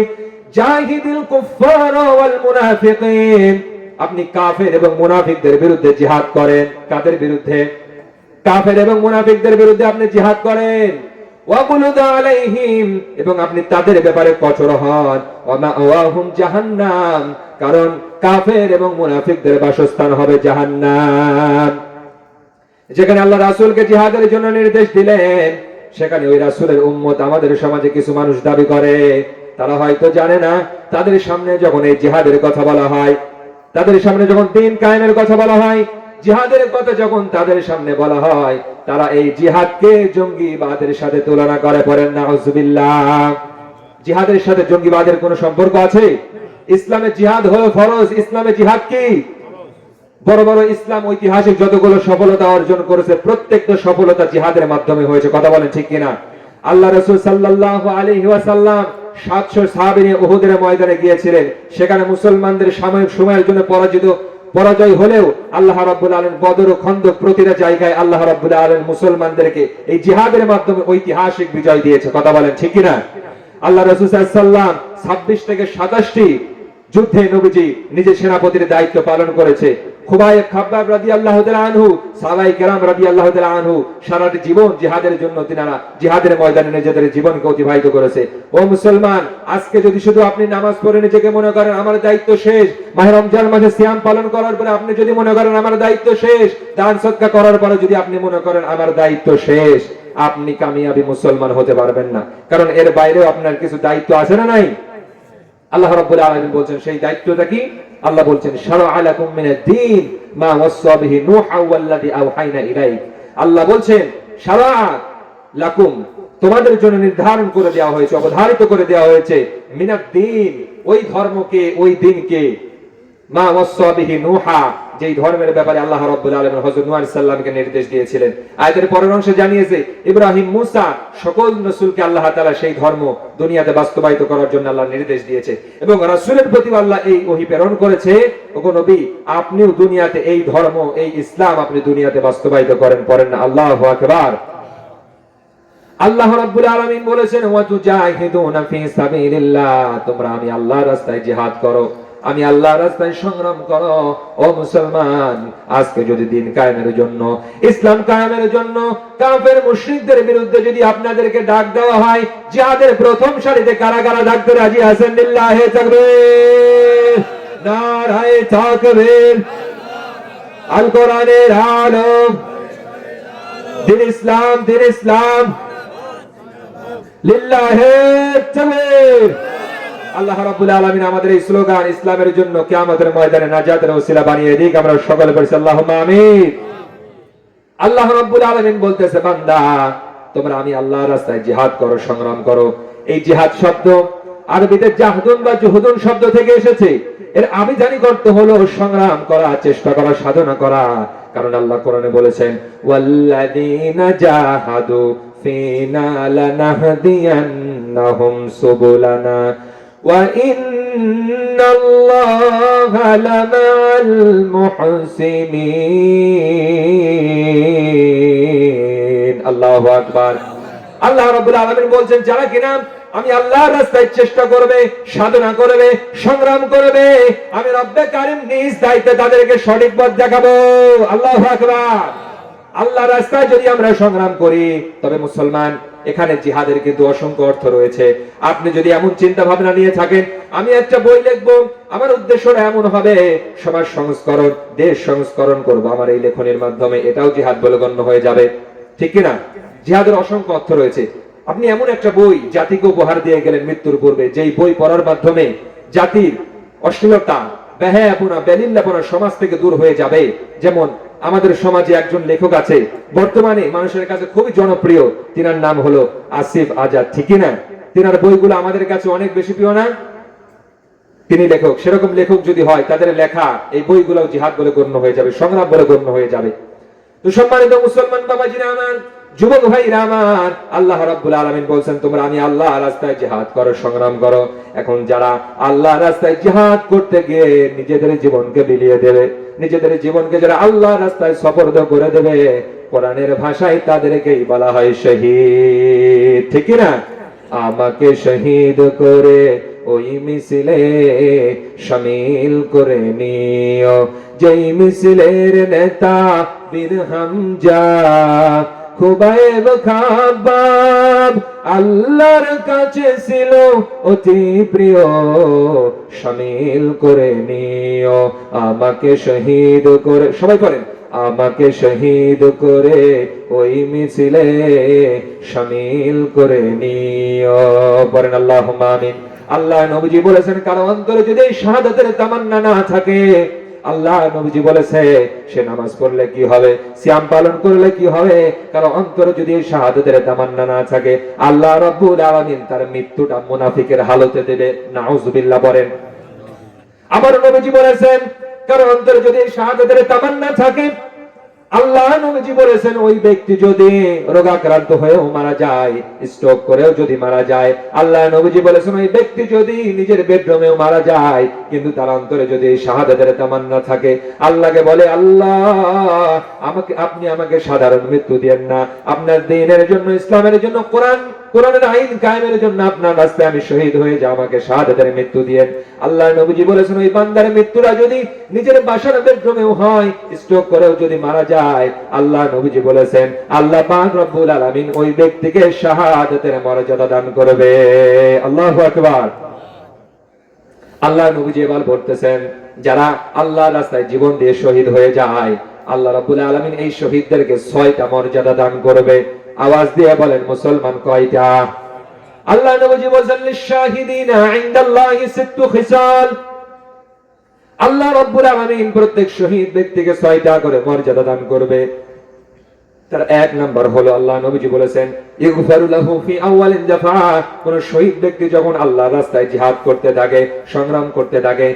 জাহিদিল কুফফার ওয়াল মুনাফিকিন, আপনি কাফের এবং মুনাফিকদের বিরুদ্ধে জিহাদ করেন। কাদের বিরুদ্ধে? কাফের এবং মুনাফিকদের বিরুদ্ধে আপনি জিহাদ করেন। ওয়াকুলুদ আলাইহিম, এবং আপনি তাদের ব্যাপারে কঠোর হন। ওয়া মা'ওয়াহুম জাহান্নাম, কারণ কাফের এবং মুনাফিকদের বাসস্থান হবে জাহান্নাম। যেখানে আল্লাহ রাসূলকে জিহাদের জন্য নির্দেশ দিলেন, সেখানে ওই রাসূলের উম্মত আমাদের সমাজে কিছু মানুষ দাবি করে, তারা হয়তো জানে না, তাদের সামনে যখন এই জিহাদের কথা বলা হয়, তাদের সামনে যখন দ্বীন কায়েমের কথা বলা হয়, জিহাদের কথা যখন তাদের সামনে বলা হয়, তারা এই জিহাদকে জঙ্গিবাদের সাথে তুলনা করে। পড়েন নাউজুবিল্লাহ। জিহাদের সাথে জঙ্গিবাদের কোনো সম্পর্ক আছে? ইসলামে জিহাদ হলো ফরজ। ইসলামে জিহাদ কি? বড় বড় ইসলাম ঐতিহাসিক যতগুলো সফলতা অর্জন করেছে প্রত্যেকটা সফলতা জিহাদের মাধ্যমে হয়েছে। কথা বলেন ঠিক কিনা? আল্লাহ রাসূল সাল্লাল্লাহু আলাইহি ওয়াসাল্লাম 700 সাহাবী নিয়ে উহুদের ময়দানে গিয়েছিলেন। সেখানে মুসলমানদের সাময়িক সময়ের জন্য পরাজয় হলেও আল্লাহ রাব্বুল আলামিন বদর ও খন্দক প্রতিটা জায়গায় আল্লাহ রাব্বুল আলামিন মুসলমানদেরকে এই জিহাদের মাধ্যমে ঐতিহাসিক বিজয় দিয়েছে। কথা বলেন ঠিক কিনা? আল্লাহ রাসূল সাল্লাল্লাহু আলাইহি ওয়াসাল্লাম 26 থেকে 27টি যুদ্ধে নবীজি নিজে সেনাপতির দায়িত্ব পালন করেছে। খুবাইব খাব্বাব রাদিয়াল্লাহু তাআলা আনহু, সাহাবায়ে কেরাম রাদিয়াল্লাহু তাআলা আনহু সারাটি জীবন জিহাদের জন্য তিনারা জিহাদের ময়দানে নিজেদের জীবনকে অতিবাহিত করেছে। ও মুসলমান, আজকে যদি শুধু আপনি নামাজ পড়ে নিজেকে মনে করেন আমার দায়িত্ব শেষ, মাহে রমজান মাসে সিয়াম পালন করার পরে আপনি যদি মনে করেন আমার দায়িত্ব শেষ, দান সদকা করার পরে যদি আপনি মনে করেন আমার দায়িত্ব শেষ, আপনি কামিয়াবি মুসলমান হতে পারবেন না। কারণ এর বাইরেও আপনার কিছু দায়িত্ব আছে না নাই? আল্লাহ রাব্বুল আলামিন বলছেন সেই দায়িত্বটা কি? আল্লাহ বলছেন শারা'a লাকুম মিনাদ-দীন মা ওয়াসসা বিহি নূহা ওয়াল্লাযী আওহাইনা ইলাইক। আল্লাহ বলছেন শারা'a লাকুম, তোমাদের জন্য নির্ধারণ করে দেওয়া হয়েছে, অবধারিত করে দেওয়া হয়েছে মিনাদ-দীন, ওই ধর্মকে, ওই দিনকে, মা ওয়াসসা বিহি নূহা, যেই ধর্মের ব্যাপারে আল্লাহ রাব্বুল আলামিন হযরত নূহ আলাইহিস সালামকে নির্দেশ দিয়েছিলেন। আয়াতের পরের অংশে জানিয়েছে ইব্রাহিম, মুসা, সকল রাসূলকে আল্লাহ তাআলা সেই ধর্ম দুনিয়াতে বাস্তবায়িত করার জন্য আল্লাহ নির্দেশ দিয়েছে এবং রাসূলের প্রতি আল্লাহ এই ওহী প্রেরণ করেছে, ওগো নবী আপনিও দুনিয়াতে এই ধর্ম, এই ইসলাম আপনি দুনিয়াতে বাস্তবায়িত করেন। পড়েন না আল্লাহু আকবার। আল্লাহ রাব্বুল আলামিন বলেছেন ওয়া তুজাহিদুনা ফি সাবিলিল্লাহ, তোমরা আমি আল্লাহর রাস্তায় জিহাদ করো, আমি আল্লাহর রাস্তায় সংগ্রাম করো। ও মুসলমান, আজকে যদি দিন কায়েমের জন্য, ইসলাম কায়েমের জন্য কাফের মুশরিকদের বিরুদ্ধে যদি আপনাদেরকে ডাক দেওয়া হয়, জিহাদের প্রথম সারিতে কারা কারা ডাকতে রাজি আছেন? লিল্লাহি তাকবীর, নারায়ে তাকবীর। আল কোরআনের আলো, দিন ইসলাম, দিন ইসলাম, লিল্লাহি তাকবীর। আল্লাহ রাব্বুল আলামিন আমাদের এই স্লোগান ইসলামের জন্য কিয়ামতের ময়দানে নাজাতের ওসিলা বানিয়ে দিক। আমরা সকলে পড়ছি আল্লাহুম্মা আমিন। আল্লাহ রাব্বুল আলামিন বলতেছে বান্দা তোমরা আমি আল্লাহর রাস্তায় জিহাদ করো, সংগ্রাম করো। এই জিহাদ শব্দ আরবিতে জাহদুন বা জুহুদুন শব্দ থেকে এসেছে। এর আবিধানিক অর্থ হলো সংগ্রাম করা, চেষ্টা করা, সাধনা করা। কারণ আল্লাহ কোরআনে বলেছেন ওয়াল্লাযীনা জাহাদু ফিনা লানাহদিয়ান্নাহুম সুবুলানা ওয়া ইন্নাল্লাহা লামা'আল মুহসিনিন। আল্লাহু আকবার। আল্লাহ রাব্বুল আলামিন বলছেন যারা কিনা আমি আল্লাহর রাস্তায় চেষ্টা করবে, সাধনা করবে, সংগ্রাম করবে, আমি রব্বে কারীম নিজ দায়িত্বে তাদেরকে সঠিক পথ দেখাবো। আল্লাহু আকবার। আল্লাহর রাস্তায় যদি আমরা সংগ্রাম করি তবে মুসলমান এখানে জিহাদের কিন্তু অসংখ্য অর্থ রয়েছে। আপনি যদি এমন চিন্তা ভাবনা নিয়ে থাকেন আমি একটা বই লিখবো, আমার উদ্দেশ্যটা এমন হবে সমাজ সংস্করণ, দেশ সংস্করণ করব আমার এই লেখনের মাধ্যমে, এটাও জিহাদ বলে গণ্য হয়ে যাবে, ঠিক কিনা? জিহাদের অসংখ্য অর্থ রয়েছে। আপনি এমন একটা বই জাতিকে উপহার দিয়ে গেলেন মৃত্যুর পূর্বে, যেই বই পড়ার মাধ্যমে জাতির অশ্লীলতা, বেহায়াপনা, বেলিল্লাপনা সমাজ থেকে দূর হয়ে যাবে। যেমন আমাদের সমাজে একজন লেখক আছে বর্তমানে মানুষের কাছে খুবই জনপ্রিয়, তিনার নাম হলো আসিফ আজাদ, ঠিক না? তিনার বইগুলো আমাদের কাছে অনেক বেশি প্রিয় না? তিনি লেখক, সেরকম লেখক যদি হয় তাদের লেখা এই বইগুলো জিহাদ বলে গণ্য হয়ে যাবে, সংগ্রাম বলে গণ্য হয়ে যাবে। তো সম্মানিত মুসলমান বাবাজিরা আমার, যুবক ভাইরা আমার, আল্লাহ রাব্বুল আলামিন বলছেন তোমরা আমি আল্লাহর রাস্তায় জিহাদ করো, সংগ্রাম করো। এখন যারা আল্লাহর রাস্তায় জিহাদ করতে গিয়ে নিজেদের জীবনকে বিলিয়ে দেবে, নিজেদের জীবনকে যারা আল্লাহর রাস্তায় সপর্দ করে দেবে, কোরআনের ভাষায় তাদেরকেই বলা হয় শহীদ, ঠিক না? আমাকে শহীদ করে ওই মিছিলে শামিল করে নিও, যেই মিছিলের নেতা বীর হামজা, খুবাইব খাব্বাব আল্লাহর কাছে ছিল অতি প্রিয়, শামিল করে নিও আমাকে শহীদ করে। সবাই করেন আমাকে শহীদ করে ওই মিছিলে শামিল করে নিও। বলেন আল্লাহুম্মা আমিন। আল্লাহ নবীজি বলেছেন কারো অন্তরে যদি শাহাদাতের তামান্না না থাকে, আল্লাহ নবীজি বলেছে সে নামাজ পড়লে কি হবে, সিয়াম পালন করলে কি হবে, কারণ অন্তরে যদি শাহাদাতের তামান্না না থাকে আল্লাহ রাব্বুল আলামিন তার মৃত্যুটা মুনাফিকের হালতে দেবে। নাউজুবিল্লাহ। বলেন। আবার নবীজি বলেছেন কারণ অন্তরে যদি শাহাদাতের তামান্না থাকে, আল্লাহ নবীজি বলেছেন ওই ব্যক্তি যদি রোগাক্রান্ত হয়েও মারা যায়, স্ট্রোক করেও যদি মারা যায়, আল্লাহ নবীজি বলেছেন ওই ব্যক্তি যদি নিজের বেডরুমেও মারা যায়, কিন্তু তার অন্তরে যদি শাহাদাতের তামান্না থাকে, আল্লাহকে বলে আল্লাহ আপনি আমাকে সাধারণ মৃত্যু দিয়েন না, আপনার দ্বীনের জন্য, ইসলামের জন্য, কোরআনের আইন কায়েমের জন্য আপনার রাস্তায় আমি শহীদ হয়ে যাই, আমাকে শাহাদাতের মৃত্যু দিয়েন। আল্লাহ নবীজি বলেছেন ওই বান্দার মৃত্যুটা যদি নিজের বাসার বেডরুমেও হয়, স্ট্রোক করেও যদি মারা যায়, আল্লাহ নবীজি বলেছেন আল্লাহ পাক রব্বুল আলামিন ওই ব্যক্তিকে শাহাদাতের মর্যাদা দান করবে। আল্লাহু আকবার। আল্লাহ নবীজি এবার বলতেছেন যারা আল্লাহর রাস্তায় জীবন দিয়ে শহীদ হয়ে যায়, আল্লাহ রাব্বুল আলামিন এই শহীদদেরকে 6টা মর্যাদা দান করবে। আওয়াজ দিয়ে বলেন মুসলমান কয়টা? আল্লাহ নবী বলেন লিশাহিদিনা ইনদাল্লাহি সিত্তু খিসাল, আল্লাহ রাব্বুল আলামিন প্রত্যেক শহীদ ব্যক্তিকে 6টা করে মর্যাদা দান করবে। তার এক নাম্বার হলো আল্লাহ নবীজি বলেছেন ইগফারু লাহু ফি আউয়ালিন জাফা, কোন শহীদ ব্যক্তি যখন আল্লাহর রাস্তায় জিহাদ করতে থাকে, সংগ্রাম করতে থাকে,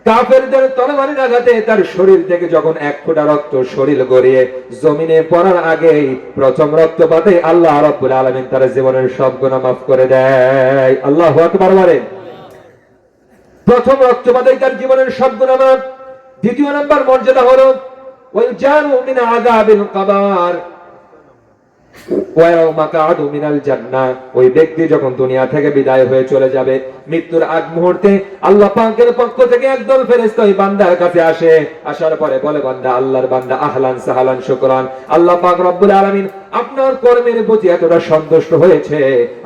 কাফেরদের তরবারির আঘাতে তার শরীর থেকে যখন এক ফোঁটা রক্ত শরীর গড়িয়ে জমিনে পড়ার আগেই প্রথম রক্তপাতে আল্লাহ রাব্বুল আলামিন তার জীবনের সব গুনাহ মাফ করে দেয়। আল্লাহু আকবার বলেন। প্রথম রক্তপাতেই তার জীবনের সব গুনাহ মাফ। দ্বিতীয় নাম্বার মর্যাদা হলো ওয়াইজানু মিন আযাবিল কবর ওই ব্যক্তি যখন দুনিয়া থেকে বিদায় হয়ে চলে যাবে, মৃত্যুর আগ মুহূর্তে আল্লাহ পাকের পক্ষ থেকে একদল ফেরেশতা ওই বান্দার কাছে আসে। আসার পরে বলে, বান্দা, আল্লাহর বান্দা, আহলান সাহলান শুকরান, আল্লাহ পাক রব্বুল আলামিন আপনার কর্মের প্রতি এতটা সন্তুষ্ট হয়েছে,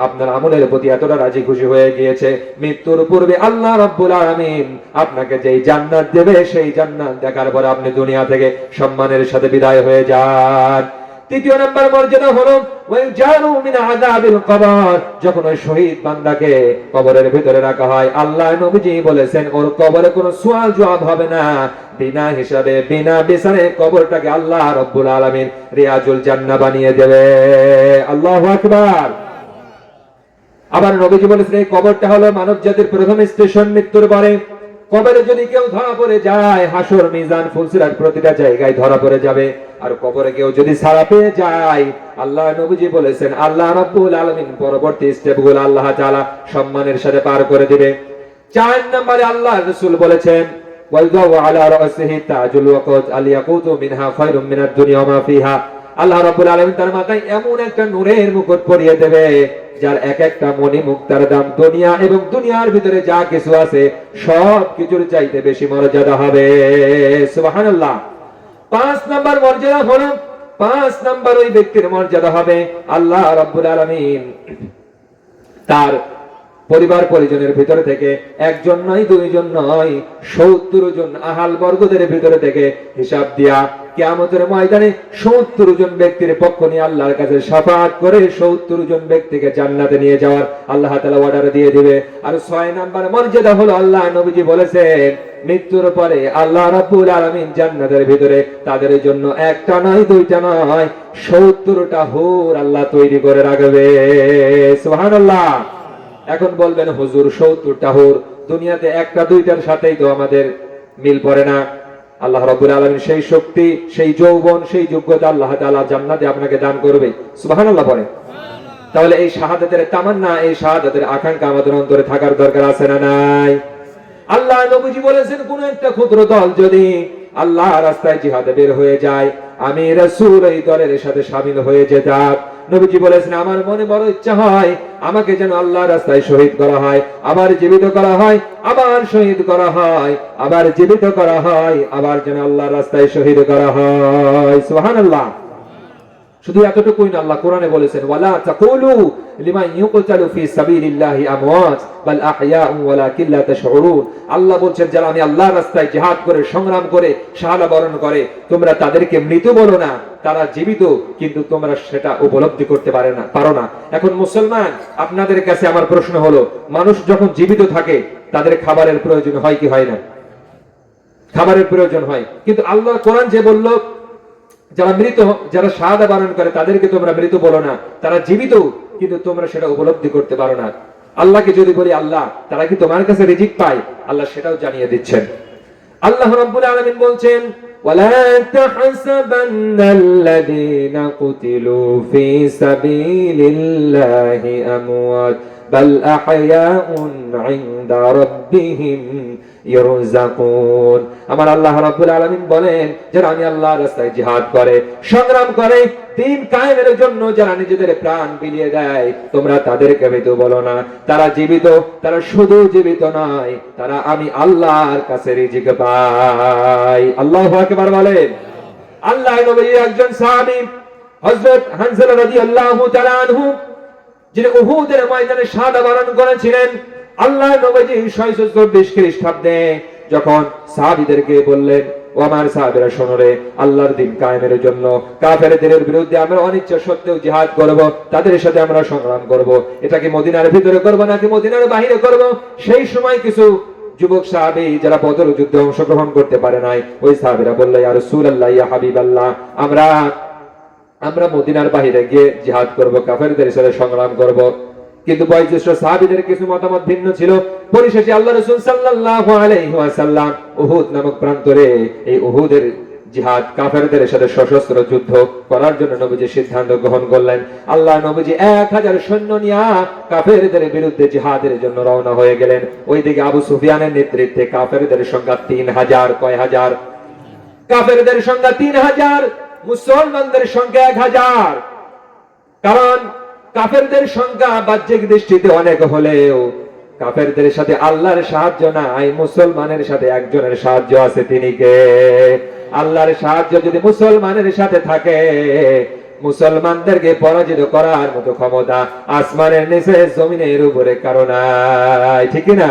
আপনার আমলের প্রতি এতটা রাজি খুশি হয়ে গিয়েছে, মৃত্যুর পূর্বে আল্লাহ রব্বুল আলামিন আপনাকে যেই জান্নাত দেবে সেই জান্নাত দেখার পরে আপনি দুনিয়া থেকে সম্মানের সাথে বিদায় হয়ে যান। তৃতীয় নাম্বার মর্যাদা হলো ওয়াইজানু মিন আযাবিল কবর, যখন ওই শহীদ বান্দাকে কবরের ভিতরে রাখা হয়, আল্লাহ নবীজি বলেছেন ওর কবরে কোনো সুয়াল জবাব হবে না, বিনা হিসাবে বিনা বিচারে কবরটাকে আল্লাহ রাব্বুল আলামিন রিয়াজুল জান্নাহ বানিয়ে দেবে। আল্লাহু আকবার। আবার নবীজি বলেছেন এই কবরটা হলো মানব জাতির প্রথম স্টেশন। মৃত্যুর পরে কবরে যদি কেউ ধরা পড়ে যায়, হাসর মিজান ফুলসিরাত প্রতিটা জায়গায় ধরা পড়ে যাবে। আর কবরে কেউ যদি ছাড়া পেয়ে যায়, আল্লাহ নবীজি বলেছেন আল্লাহ রাব্বুল আলামিন পরবর্তী স্টেপগুলো আল্লাহ তাআলা সম্মানের সাথে পার করে দিবে। 4 নম্বরে আল্লাহ রাসূল বলেছেন ওয়ালদাউ আলা রাসিহি তাজুল ওয়াকাত আলিয়াকুতু মিনহা খায়রুম মিনাদ দুনিয়া ওয়া মা ফিহা, আল্লাহ রাব্বুল আলামিন তার মাথায় এমন একটা নূরের মুকুট পরিয়ে দেবে যার এক একটা মণি মুক্তার দাম দুনিয়া এবং দুনিয়ার ভিতরে যা কিছু আছে সব কিছুর চাইতে বেশি মর্যাদা হবে। সুবহানাল্লাহ। 5 নাম্বার মর্যাদা হলো, 5 নাম্বার ওই ব্যক্তির মর্যাদা হবে আল্লাহ রাব্বুল আলামিন তার পরিবার পরিজনের ভিতর থেকে একজন নয়, দুইজন নয়, 70 জন আহাল বর্গদের ভিতর থেকে হিসাব দিয়া কিয়ামতের ময়দানে 70 জন ব্যক্তির পক্ষ নিয়ে আল্লাহর কাছে শাফাআত করে 70 জন ব্যক্তিকে জান্নাতে নিয়ে যাওয়ার আল্লাহ তাআলা অর্ডার দিয়ে দিবে। আর 6 নাম্বার মর্যাদা হলো আল্লাহ নবীজি বলেছেন মৃত্যুর পরে আল্লাহ রাব্বুল আলামিন জান্নাতের ভিতরে তাদের জন্য একটা নয়, দুইটা নয়, 70টা হুর আল্লাহ তৈরি করে রাখবে। সুবহানাল্লাহ। এখন বলবেন হুজুর 70টা হুর, দুনিয়াতে একটা দুইটার সাথেই তো আমাদের মিল পড়ে না। আল্লাহ রাব্বুল আলামিন সেই শক্তি, সেই যৌবন, সেই যোগ্যতা আল্লাহ তাআলা জান্নাতে আপনাকে দান করবে। সুবহানাল্লাহ পড়ে। তাহলে এই শাহাদাতের তামান্না, এই শাহাদাতের আকাঙ্ক্ষা আমাদের অন্তরে থাকার দরকার আছে না নাই? আল্লাহ নবীজি বলেছেন কোন একটা ক্ষুদ্র দল যদি আল্লাহ রাস্তায় জিহাদে বের হয়ে যায়, আমি রাসূল এই দলের সাথে শামিল হয়ে যেতাম। নবীজি বলেছেন আমার মনে বড় ইচ্ছা হয় আমাকে যেন আল্লাহর রাস্তায় শহীদ করা হয়, আবার জীবিত করা হয়, আবার শহীদ করা হয়, আবার জীবিত করা হয়, আবার যেন আল্লাহর রাস্তায় শহীদ করা হয়। সুবহানাল্লাহ। শুধু এতটুকুই না, আল্লাহ কোরআনে বলেছেন ওয়ালা তাকুলু লিমান ইউকতালু ফি সাবিলিল্লাহি আমওয়াত বাল আহইয়াউ ওয়ালাকিন লা তাশউরুন। আল্লাহ বলেন যারা আমি আল্লাহর রাস্তায় জিহাদ করে সংগ্রাম করে শাহাদাত বরণ করে তোমরা তাদেরকে মৃত বলো না, তারা জীবিত, কিন্তু তোমরা সেটা উপলব্ধি করতে পারো না। এখন মুসলমান, আপনাদের কাছে আমার প্রশ্ন হলো, মানুষ যখন জীবিত থাকে তাদের খাবারের প্রয়োজন হয় কি হয় না? খাবারের প্রয়োজন হয়, কিন্তু আল্লাহ কোরআন যে বলল যারা মৃত, যারা শাহাদাত বরণ করে তাদেরকে তোমরা মৃত বলো না, তারা জীবিত, কিন্তু তোমরা সেটা উপলব্ধি করতে পারো না। আল্লাহকে যদি বলি আল্লাহ তারা কি তোমার কাছে রিজিক পায়, আল্লাহ সেটাও জানিয়ে দিচ্ছেন। আল্লাহ রাব্বুল আলামিন বলছেন ওয়ালা তাহসাবান্নাল্লাযীনা কুতিলু ফি সাবিলিল্লাহি আমওয়াত বাল আহইয়াউন ইনদা রাব্বিহিম ইরযাকুন। আমার আল্লাহ রাব্বুল আলামিন বলেন যারা আমি আল্লাহর রাস্তায় জিহাদ করে সংগ্রাম করে দ্বীন কায়েমের জন্য যারা নিজেদের প্রাণ বিলিয়ে দেয় তোমরা তাদেরকে মৃত বলো না, তারা জীবিত। তারা শুধু জীবিত নয়, তারা আমি আল্লাহর কাছে রিজিক পাই। আল্লাহু আকবার বলেন। আল্লাহ নবীর একজন সাহাবী হযরত হানজালা রাদিয়াল্লাহু তাআলা আনহু যিনি উহুদের ময়দানে শাহাদাত বরণ করেছিলেন, আল্লাহ নবীজি 624 খ্রিস্টাব্দে যখন সাহাবীদেরকে বললেন ও আমার সাহাবীরা শোনো রে, আল্লাহর দ্বীন কায়েমের জন্য কাফেরদের বিরুদ্ধে আমরা অনিচ্ছা সত্ত্বেও জিহাদ করব, তাদের সাথে আমরা সংগ্রাম করব। এটা কি মদিনার ভিতরে করব নাকি মদিনার বাইরে করব? সেই সময় কিছু যুবক সাহাবী যারা বদর যুদ্ধে অংশগ্রহণ করতে পারে নাই, ওই সাহাবীরা বলল, ইয়া রাসূলুল্লাহ, ইয়া হাবিবাল্লাহ, আমরা মদিনার বাইরে গিয়ে জিহাদ করব, কাফেরদের সাথে সংগ্রাম করব। কিন্তু বয়োজ্যেষ্ঠ সাহাবীদের কিছু মতামত ভিন্ন ছিল। পরিশেষে আল্লাহ রাসূল সাল্লাল্লাহু আলাইহি ওয়াসাল্লাম উহুদ নামক প্রান্তরে এই উহুদের জিহাদ, কাফেরদের সাথে সশস্ত্র যুদ্ধ করার জন্য নবীজি সিদ্ধান্ত গ্রহণ করলেন। আল্লাহ নবীজি 1000 সৈন্য নিয়ে কাফেরদের বিরুদ্ধে জিহাদের জন্য রওনা হয়ে গেলেন। ওইদিকে আবু সুফিয়ানের নেতৃত্বে কাফেরদের সংখ্যা 3000। কয় হাজার? কাফেরদের সংখ্যা 3000, মুসলমানদের সংখ্যা 1000। কারণ কাফেরদের সংখ্যা বাহ্যিক দৃষ্টিতে অনেক হলেও কাফেরদের সাথে আল্লাহর সাহায্য নাই, মুসলমানের সাথে একজনের সাহায্য আছে, তিনি কে? আল্লাহর সাহায্য যদি মুসলমানের সাথে থাকে, মুসলমানদেরকে পরাজিত করার মতো ক্ষমতা আসমানের নিচে জমিনের উপরে কারো নাই, ঠিক না?